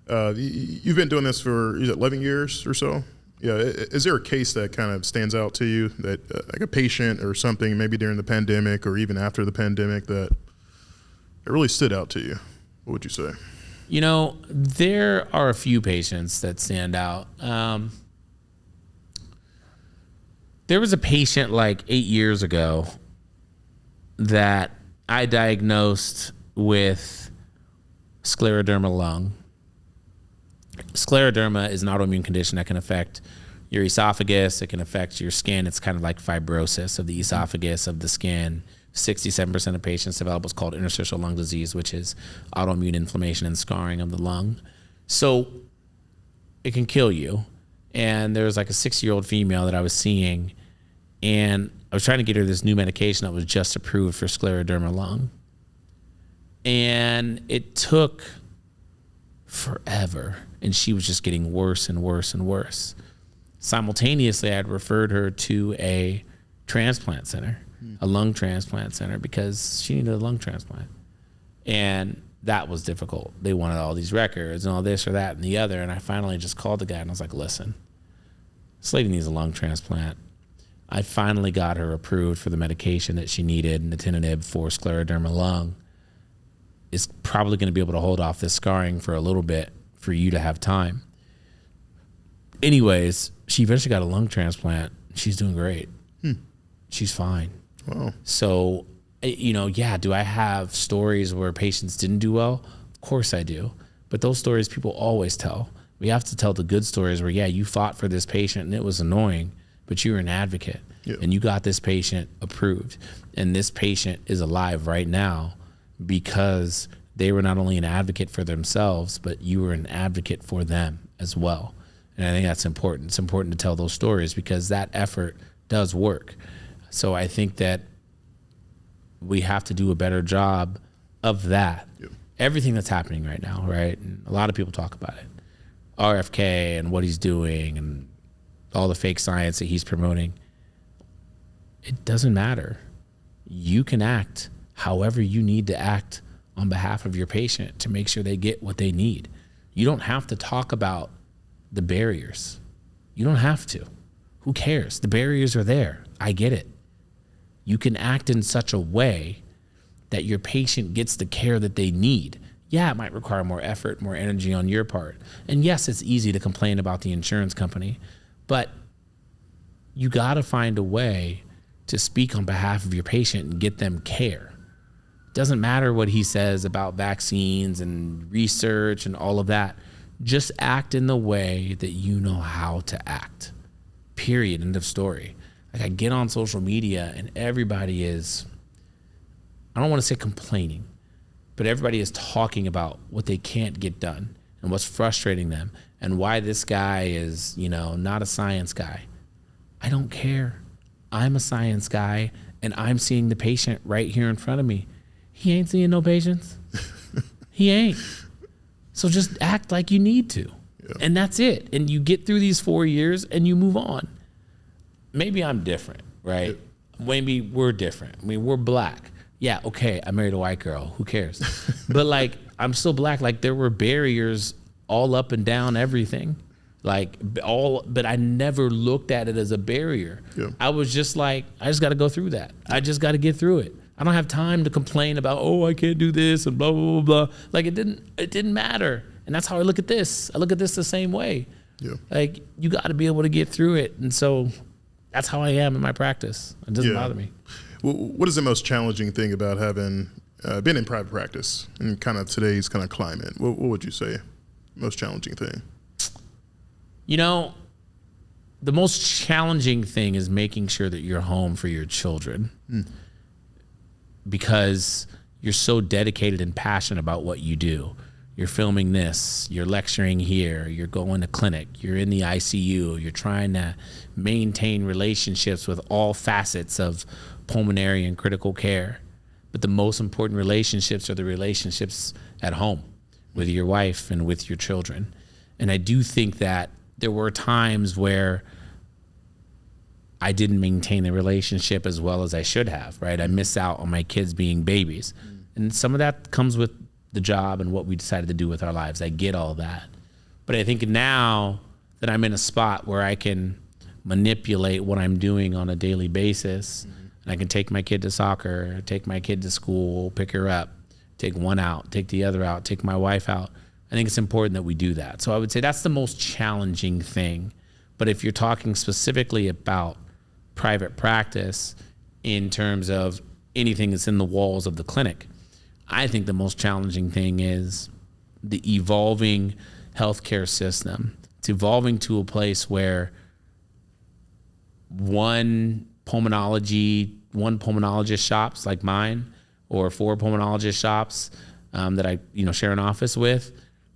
You've been doing this for, is it 11 years or so? Yeah. Is there a case that kind of stands out to you that like a patient or something maybe during the pandemic or even after the pandemic that it really stood out to you? What would you say? You know, there are a few patients that stand out. There was a patient like 8 years ago that I diagnosed with scleroderma lung. Scleroderma is an autoimmune condition that can affect your esophagus. It can affect your skin. It's kind of like fibrosis of the esophagus, of the skin. 67% of patients develop what's called interstitial lung disease, which is autoimmune inflammation and scarring of the lung. So it can kill you. And there was like a 6-year-old female that I was seeing, and I was trying to get her this new medication that was just approved for scleroderma lung. And it took forever, and she was just getting worse and worse and worse. Simultaneously, I had referred her to a transplant center, a lung transplant center, because she needed a lung transplant. And that was difficult. They wanted all these records and all this or that and the other. And I finally just called the guy and I was like, listen, this lady needs a lung transplant. I finally got her approved for the medication that she needed, nintedanib for scleroderma lung. Is probably going to be able to hold off this scarring for a little bit for you to have time. Anyways, she eventually got a lung transplant. She's doing great. She's fine. Wow. So, you know, yeah, do I have stories where patients didn't do well? Of course I do. But those stories people always tell. We have to tell the good stories where, yeah, you fought for this patient and it was annoying, but you were an advocate and you got this patient approved. And this patient is alive right now because they were not only an advocate for themselves, but you were an advocate for them as well. And I think that's important. It's important to tell those stories because that effort does work. So I think that we have to do a better job of that. Everything that's happening right now, right? And a lot of people talk about it. RFK and what he's doing and all the fake science that he's promoting. It doesn't matter. You can act however you need to act on behalf of your patient to make sure they get what they need. You don't have to talk about the barriers. You don't have to. Who cares? The barriers are there. I get it. You can act in such a way that your patient gets the care that they need. Yeah, it might require more effort, more energy on your part. And yes, it's easy to complain about the insurance company, but you got to find a way to speak on behalf of your patient and get them care. It doesn't matter what he says about vaccines and research and all of that. Just act in the way that you know how to act. Period. End of story. Like, I get on social media and everybody is, I don't want to say complaining, but everybody is talking about what they can't get done and what's frustrating them and why this guy is, you know, not a science guy. I don't care. I'm a science guy and I'm seeing the patient right here in front of me. He ain't seeing no patients. He ain't. So just act like you need to. Yeah. And that's it. And you get through these 4 years and you move on. Maybe I'm different, right? Yeah. Maybe we're different. I mean, we're black. Yeah, okay, I married a white girl. Who cares? But like, I'm still black. Like, there were barriers all up and down everything. But I never looked at it as a barrier. Yeah. I was just like, I just got to go through that. I just got to get through it. I don't have time to complain about, oh, I can't do this and blah, blah, blah, blah. Like, it didn't matter. And that's how I look at this. I look at this the same way. Yeah. Like, you got to be able to get through it. And so that's how I am in my practice. It doesn't bother me. Well, what is the most challenging thing about having been in private practice in kind of today's kind of climate? What would you say most challenging thing? You know, the most challenging thing is making sure that you're home for your children because you're so dedicated and passionate about what you do. You're filming this, you're lecturing here, you're going to clinic, you're in the ICU, you're trying to maintain relationships with all facets of pulmonary and critical care. But the most important relationships are the relationships at home with your wife and with your children. And I do think that there were times where I didn't maintain the relationship as well as I should have, right? I miss out on my kids being babies. And some of that comes with the job and what we decided to do with our lives. I get all that. But I think now that I'm in a spot where I can manipulate what I'm doing on a daily basis, and I can take my kid to soccer, take my kid to school, pick her up, take one out, take the other out, take my wife out. I think it's important that we do that. So I would say that's the most challenging thing. But if you're talking specifically about private practice in terms of anything that's in the walls of the clinic, I think the most challenging thing is the evolving healthcare system. It's evolving to a place where one pulmonologist shops like mine, or 4 pulmonologist shops that I share an office with,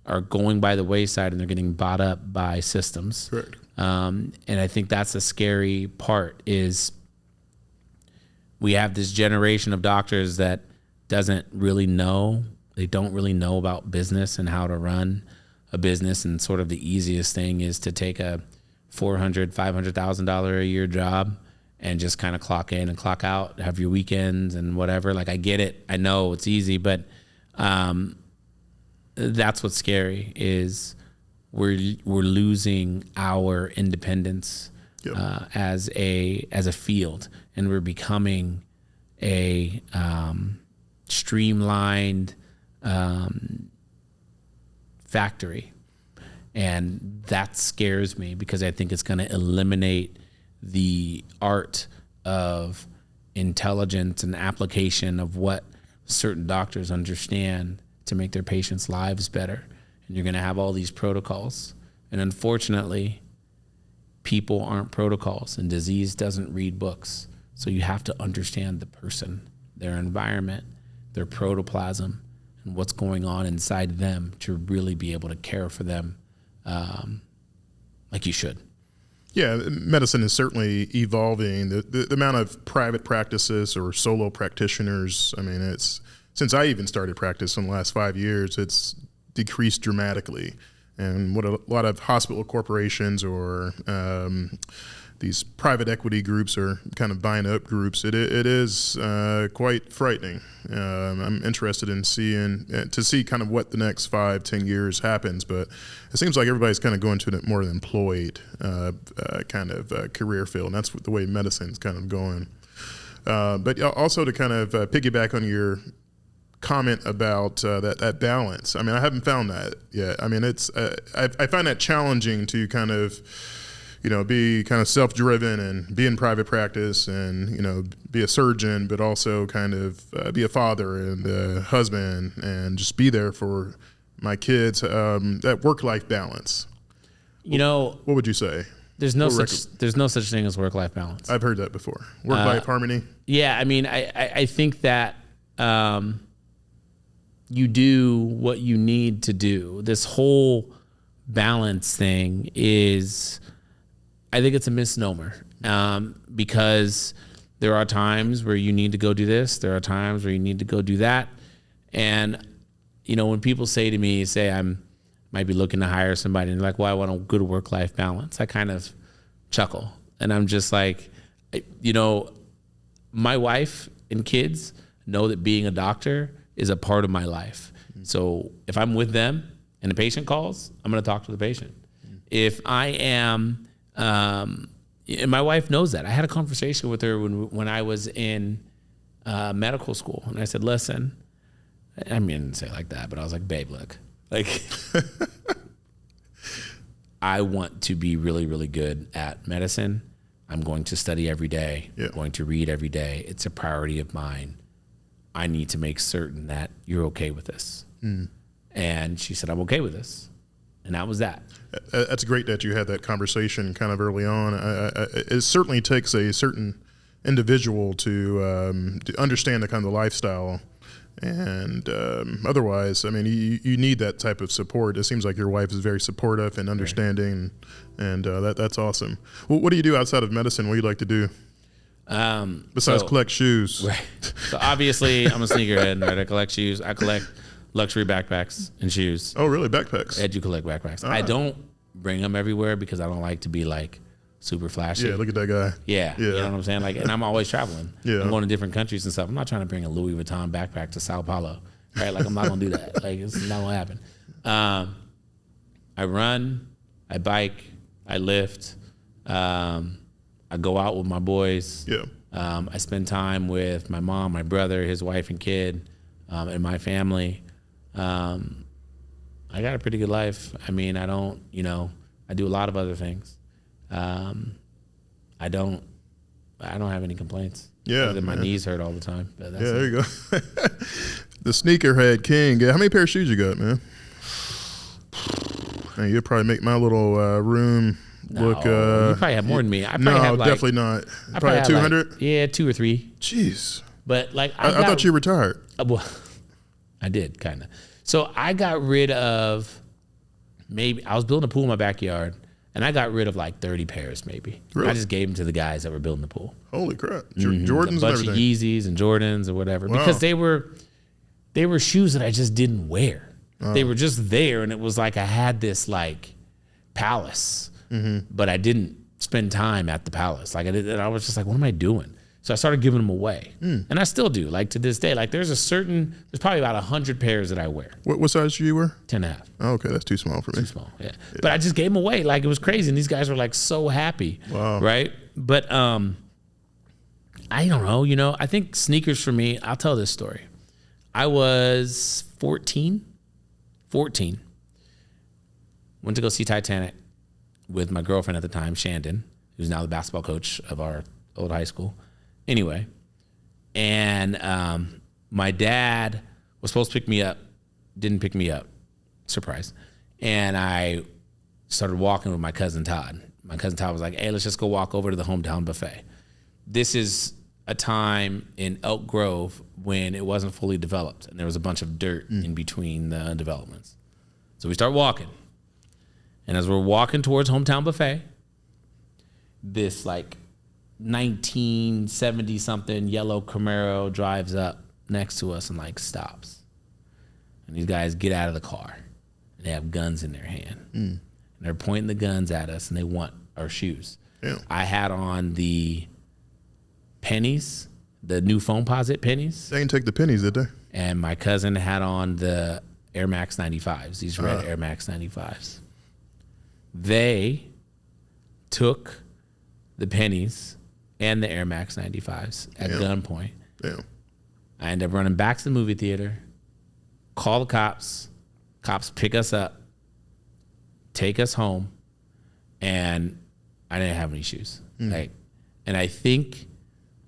are going by the wayside and they're getting bought up by systems. Correct. And I think that's the scary part is we have this generation of doctors that doesn't really know. They don't really know about business and how to run a business. And sort of the easiest thing is to take a $400,000, $500,000 a year job and just kind of clock in and clock out, have your weekends and whatever. Like, I get it. I know it's easy, but that's what's scary is we're losing our independence as a field, and we're becoming a streamlined factory. And that scares me because I think it's going to eliminate the art of intelligence and application of what certain doctors understand to make their patients' lives better. And you're going to have all these protocols. And unfortunately, people aren't protocols, and disease doesn't read books. So you have to understand the person, their environment, their protoplasm, and what's going on inside them to really be able to care for them like you should. Yeah, medicine is certainly evolving. The amount of private practices or solo practitioners, I mean, it's since I even started practice in the last 5 years, it's decreased dramatically. And what a lot of hospital corporations or these private equity groups are kind of buying up groups, it is quite frightening. I'm interested in see kind of what the next 5-10 years happens, but it seems like everybody's kind of going to more of an employed kind of career field, and that's the way medicine's kind of going. But also to kind of piggyback on your comment about that balance. I mean, I haven't found that yet. I mean, it's I find that challenging to kind of be kind of self-driven and be in private practice and be a surgeon, but also kind of be a father and a husband and just be there for my kids. That work-life balance. What would you say? There's no such thing as work-life balance. I've heard that before. Work-life harmony. Yeah, I mean, I think that you do what you need to do. This whole balance thing is, I think it's a misnomer because there are times where you need to go do this. There are times where you need to go do that. And, when people say to me, might be looking to hire somebody and they're like, well, I want a good work-life balance, I kind of chuckle. And I'm just like, my wife and kids, know that being a doctor is a part of my life. So if I'm with them and the patient calls, I'm going to talk to the patient. If I am, and my wife knows that. I had a conversation with her when I was in medical school, and I said, listen, I mean, I didn't say it like that, but I was like, babe, look, like, I want to be really, really good at medicine. I'm going to study every day. Yeah. I'm going to read every day. It's a priority of mine. I need to make certain that you're okay with this. And she said, I'm okay with this. And that was that. That's great that you had that conversation kind of early on. It certainly takes a certain individual to understand the kind of lifestyle. And otherwise, I mean, you need that type of support. It seems like your wife is very supportive and understanding, and that's awesome. Well, what do you do outside of medicine? What do you like to do? Besides collect shoes? Right. So obviously, I'm a sneakerhead, right? I collect shoes. I collect luxury backpacks and shoes. Oh, really? Backpacks? I do collect backpacks. I don't bring them everywhere because I don't like to be like super flashy. Yeah, look at that guy. Yeah, you know what I'm saying? Like, and I'm always traveling. Yeah. I'm going to different countries and stuff. I'm not trying to bring a Louis Vuitton backpack to Sao Paulo, right? Like, I'm not gonna do that. Like, it's not gonna happen. I run, I bike, I lift, I go out with my boys. Yeah. I spend time with my mom, my brother, his wife and kid, and my family. I got a pretty good life. I mean, I don't, I do a lot of other things. I don't have any complaints. Yeah. Other than my knees hurt all the time. But that's there you go. The sneakerhead king. How many pair of shoes you got, man? Man, you'd probably make my little room look. You probably have more than me. I probably have definitely not. Probably 200. 2 or 3. Jeez. But like, I thought you retired. Well, I did kind of. So I got rid of I was building a pool in my backyard, and I got rid of like 30 pairs maybe. Really? I just gave them to the guys that were building the pool. Holy crap. Jordans A bunch and of everything. Yeezys and Jordans or whatever. Wow. Because they were shoes that I just didn't wear. They were just there, and it was like I had this like palace, but I didn't spend time at the palace. Like I was just like, what am I doing? So I started giving them away, and I still do. Like to this day, like there's probably about 100 pairs that I wear. What size do you wear? 10.5. Oh, okay, that's too small for me. Too small, yeah. But I just gave them away. Like it was crazy, and these guys were like so happy. Wow. Right? But I don't know. I think sneakers for me. I'll tell this story. I was 14. Went to go see Titanic with my girlfriend at the time, Shandon, who's now the basketball coach of our old high school. Anyway, and my dad was supposed to pick me up, didn't pick me up, surprise. And I started walking with my cousin Todd. My cousin Todd was like, hey, let's just go walk over to the hometown buffet. This is a time in Elk Grove when it wasn't fully developed, and there was a bunch of dirt in between the developments. So we start walking. And as we're walking towards hometown buffet, this like 1970 something yellow Camaro drives up next to us and like stops. And these guys get out of the car and they have guns in their hand. And they're pointing the guns at us and they want our shoes. Yeah. I had on the pennies, the new Foamposite pennies. They didn't take the pennies, did they? And my cousin had on the Air Max 95s, these red Air Max 95s. They took the pennies and the Air Max 95s at gunpoint. Yeah. I ended up running back to the movie theater, call the cops pick us up, take us home, and I didn't have any shoes. And I think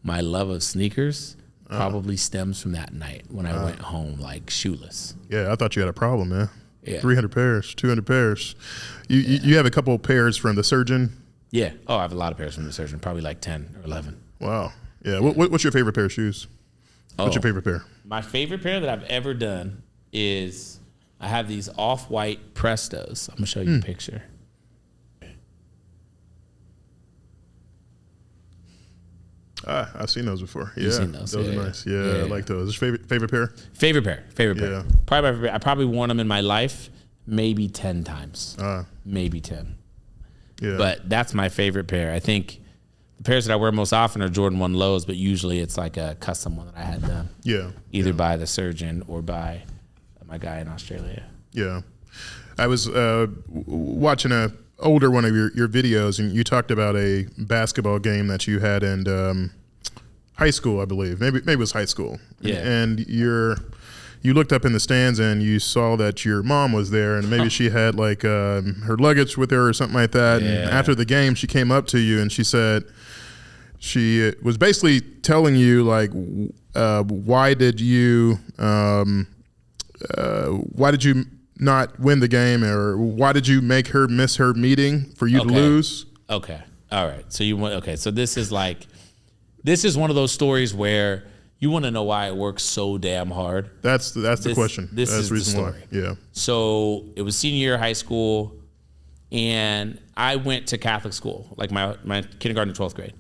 my love of sneakers probably stems from that night when I went home like shoeless. Yeah, I thought you had a problem, man. Yeah. 300 pairs, 200 pairs. You have a couple of pairs from the surgeon? Yeah. Oh, I have a lot of pairs from the surgeon, probably like 10 or 11. Wow. Yeah. What's your favorite pair of shoes? What's your favorite pair? My favorite pair that I've ever done is I have these off-white Prestos. I'm going to show you a picture. I've seen those before. Yeah, You've seen those. Those are nice. Yeah, I like those. Favorite pair? Favorite pair. Yeah. Probably I probably worn them in my life maybe 10 times. Maybe 10. Yeah. But that's my favorite pair. I think The pairs that I wear most often are Jordan 1 lows, but usually it's like a custom one that I had done. Yeah. Either by the surgeon or by my guy in Australia. Yeah. I was watching a older one of your videos, and you talked about a basketball game that you had in high school, I believe. Maybe it was high school. Yeah. And you looked up in the stands and you saw that your mom was there, and maybe she had like her luggage with her or something like that. Yeah. And after the game, she came up to you and she said, she was basically telling you like, why did you not win the game, or why did you make her miss her meeting for you to lose? Okay. All right. So this is one of those stories where you want to know why it works so damn hard. That's the question. This That's is the reason the story. why. Yeah. So it was senior year of high school, and I went to Catholic school, like my kindergarten to 12th grade.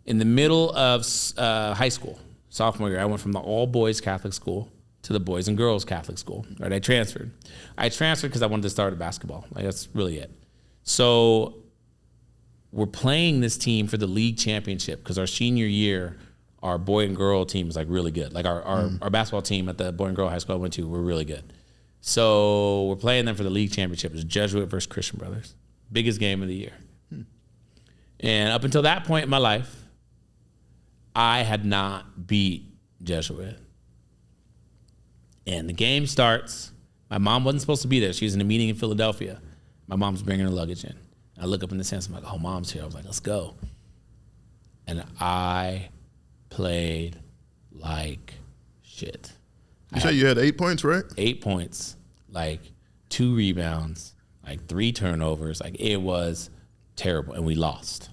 In the middle of high school, sophomore year, I went from the all-boys Catholic school to the boys and girls Catholic school. Right, I transferred because I wanted to start at basketball. Like, that's really it. So we're playing this team for the league championship because our senior year, our boy and girl team is like really good. Like our basketball team at the boy and girl high school I went to were really good. So we're playing them for the league championship. It was Jesuit versus Christian Brothers. Biggest game of the year. And up until that point in my life, I had not beat Jesuit. And the game starts. My mom wasn't supposed to be there. She was in a meeting in Philadelphia. My mom's bringing her luggage in. I look up in the stands. I'm like, oh, mom's here. I was like, let's go. And I played like shit. You said you had 8 points, right? 8 points, like 2 rebounds, like 3 turnovers. Like, it was terrible, and we lost.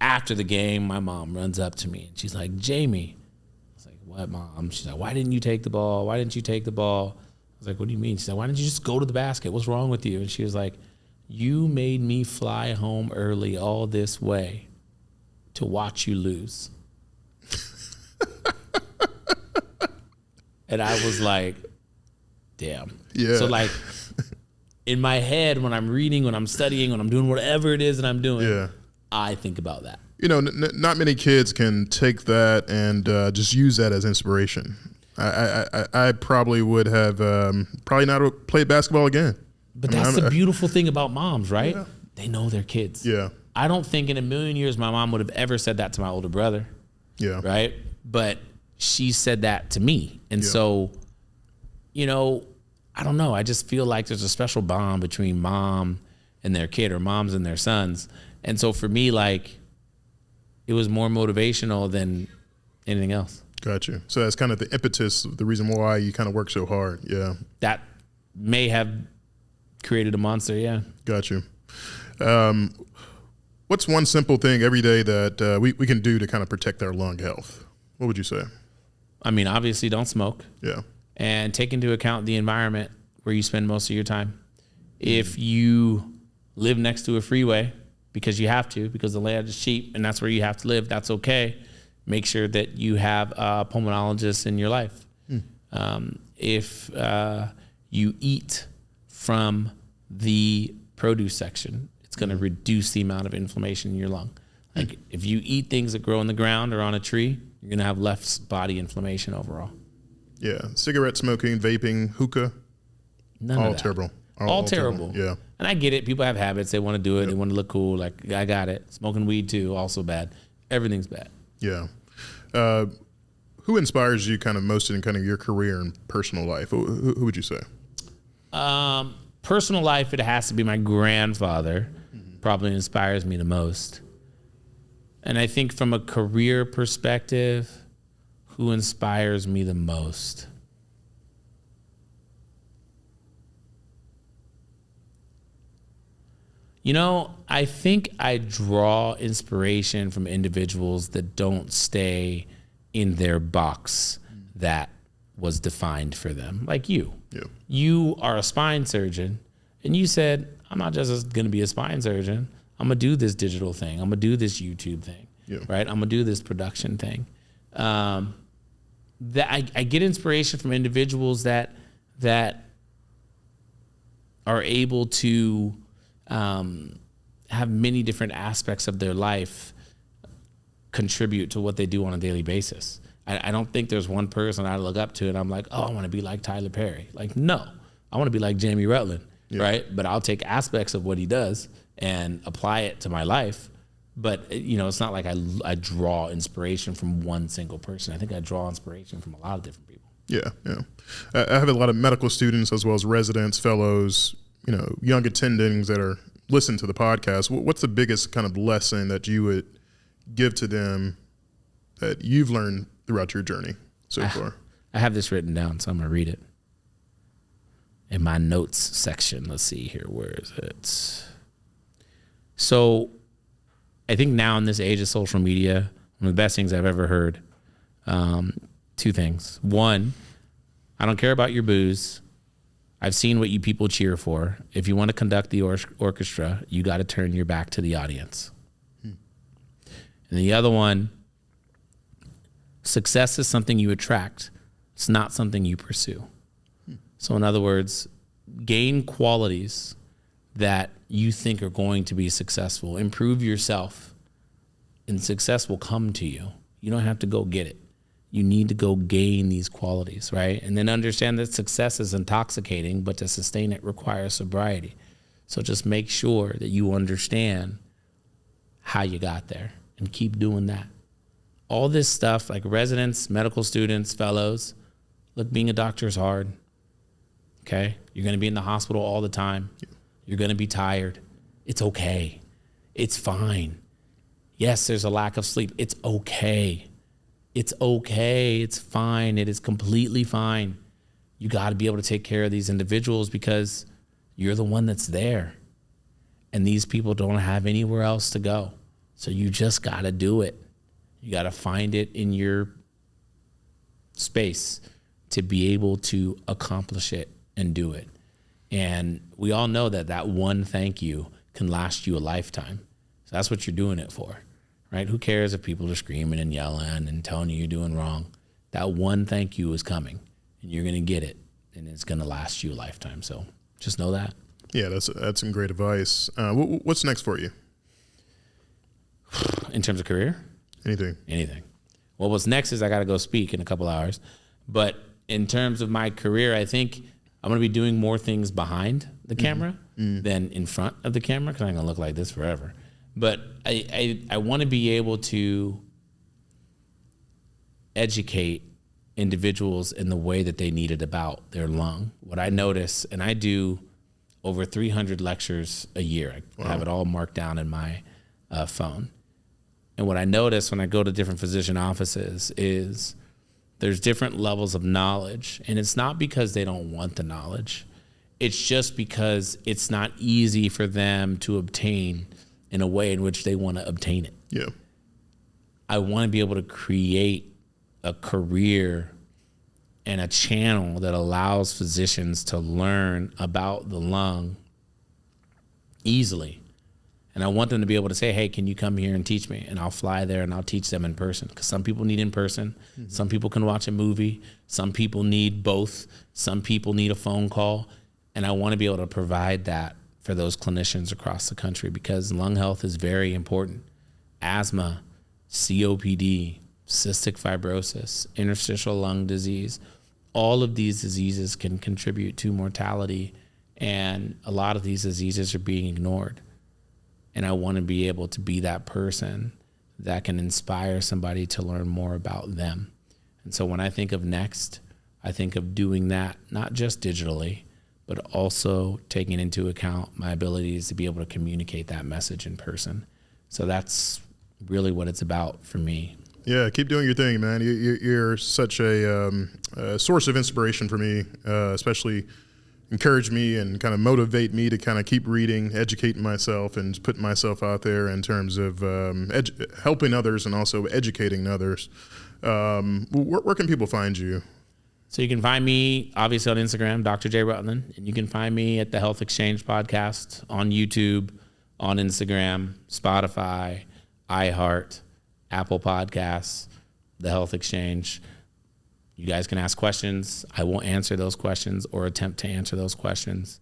After the game, my mom runs up to me, and she's like, Jamie. I was like, what, Mom? She's like, why didn't you take the ball? Why didn't you take the ball? I was like, what do you mean? She said, why didn't you just go to the basket? What's wrong with you? And she was like, you made me fly home early all this way to watch you lose. And I was like, damn. Yeah. So like in my head, when I'm reading, when I'm studying, when I'm doing whatever it is that I'm doing, I think about that. You know, not many kids can take that and just use that as inspiration. I probably would have probably not played basketball again. But that's the beautiful thing about moms, right? Yeah. They know their kids. Yeah. I don't think in a million years my mom would have ever said that to my older brother. Yeah. Right? But she said that to me. And so, you know, I don't know. I just feel like there's a special bond between mom and their kid, or moms and their sons. And so for me, like, it was more motivational than anything else. Gotcha. So that's kind of the impetus, the reason why you kind of work so hard. Yeah. That may have created a monster. Yeah. Gotcha. What's one simple thing every day that we can do to kind of protect our lung health? What would you say? I mean, obviously don't smoke. Yeah. And take into account the environment where you spend most of your time. If you live next to a freeway because you have to, because the land is cheap and that's where you have to live, that's okay. Make sure that you have a pulmonologist in your life. If you eat from the produce section, it's going to reduce the amount of inflammation in your lung. Like if you eat things that grow in the ground or on a tree, you're going to have less body inflammation overall. Yeah. Cigarette smoking, vaping, hookah, all terrible. All terrible. Yeah. And I get it. People have habits. They want to do it. They want to look cool. Like, I got it. Smoking weed too, also bad. Everything's bad. Yeah. Who inspires you kind of most in kind of your career and personal life? Who would you say? Personal life, it has to be my grandfather. Probably inspires me the most. And I think from a career perspective, who inspires me the most? You know, I think I draw inspiration from individuals that don't stay in their box that was defined for them. Like you. Yeah. You are a spine surgeon, and you said, I'm not just going to be a spine surgeon. I'm going to do this digital thing. I'm going to do this YouTube thing, right? I'm going to do this production thing. That I get inspiration from individuals that are able to have many different aspects of their life contribute to what they do on a daily basis. I don't think there's one person I look up to and I'm like, oh, I want to be like Tyler Perry. Like, no, I want to be like Jamie Rutland, right? But I'll take aspects of what he does and apply it to my life. But, it's not like I draw inspiration from one single person. I think I draw inspiration from a lot of different people. Yeah. I have a lot of medical students as well as residents, fellows, young attendings that are listening to the podcast. What's the biggest kind of lesson that you would give to them that you've learned throughout your journey so far? I have this written down, so I'm going to read it. In my notes section, let's see here. Where is it? So I think now in this age of social media, one of the best things I've ever heard, two things. One, I don't care about your booze. I've seen what you people cheer for. If you want to conduct the orchestra, you got to turn your back to the audience. And the other one, success is something you attract. It's not something you pursue. So in other words, gain qualities that you think are going to be successful. Improve yourself, and success will come to you. You don't have to go get it. You need to go gain these qualities, right? And then understand that success is intoxicating, but to sustain it requires sobriety. So just make sure that you understand how you got there and keep doing that. All this stuff, like residents, medical students, fellows, look, being a doctor is hard, okay? You're going to be in the hospital all the time. You're going to be tired. It's okay. It's fine. Yes, there's a lack of sleep. It's okay. It's okay. It's fine. It is completely fine. You got to be able to take care of these individuals because you're the one that's there. And these people don't have anywhere else to go. So you just got to do it. You got to find it in your space to be able to accomplish it and do it. And we all know that one thank you can last you a lifetime. So that's what you're doing it for, right? Who cares if people are screaming and yelling and telling you you're doing wrong? That one thank you is coming, and you're going to get it, and it's going to last you a lifetime. So just know that. Yeah, that's some great advice. What's next for you? In terms of career? Anything. Well, what's next is I got to go speak in a couple hours. But in terms of my career, I think I'm going to be doing more things behind the camera than in front of the camera, because I'm going to look like this forever. But I want to be able to educate individuals in the way that they need it about their lung. What I notice, and I do over 300 lectures a year. I have it all marked down in my phone. And what I notice when I go to different physician offices is there's different levels of knowledge. And it's not because they don't want the knowledge. It's just because it's not easy for them to obtain in a way in which they want to obtain it. Yeah. I want to be able to create a career and a channel that allows physicians to learn about the lung easily. And I want them to be able to say, hey, can you come here and teach me? And I'll fly there and I'll teach them in person. Because some people need in person. Mm-hmm. Some people can watch a movie. Some people need both. Some people need a phone call. And I want to be able to provide that for those clinicians across the country, because lung health is very important. Asthma, COPD, cystic fibrosis, interstitial lung disease, all of these diseases can contribute to mortality. And a lot of these diseases are being ignored. And I want to be able to be that person that can inspire somebody to learn more about them. And so when I think of next, I think of doing that, not just digitally, but also taking into account my abilities to be able to communicate that message in person. So that's really what it's about for me. Yeah, keep doing your thing, man. You're such a source of inspiration for me, especially encourage me and kind of motivate me to kind of keep reading, educating myself, and putting myself out there in terms of helping others and also educating others. Where can people find you? So you can find me, obviously, on Instagram, Dr. J. Rutland, and you can find me at the Health Exchange Podcast on YouTube, on Instagram, Spotify, iHeart, Apple Podcasts, the Health Exchange. You guys can ask questions. I will answer those questions or attempt to answer those questions.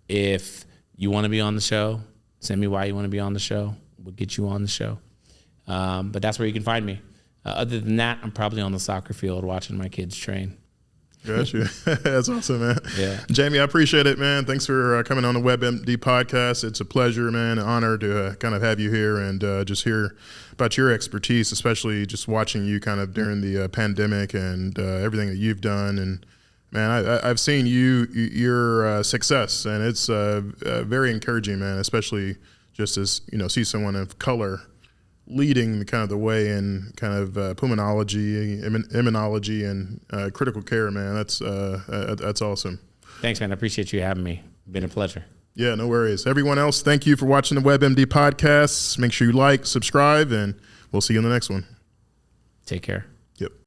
If you want to be on the show, send me why you want to be on the show. We'll get you on the show. But that's where you can find me. Other than that, I'm probably on the soccer field watching my kids train. Gotcha. That's awesome, man. Yeah. Jamie, I appreciate it, man. Thanks for coming on the WebbMD podcast. It's a pleasure, man, an honor to kind of have you here and just hear about your expertise, especially just watching you kind of during the pandemic and everything that you've done. And man, I've seen your success, and it's very encouraging, man, especially just as, see someone of color leading the kind of the way in kind of pulmonology, immunology, and critical care, man. That's awesome. Thanks, man. I appreciate you having me. Been a pleasure. Yeah, no worries. Everyone else, thank you for watching the WebbMD podcast. Make sure you like, subscribe, and we'll see you in the next one. Take care.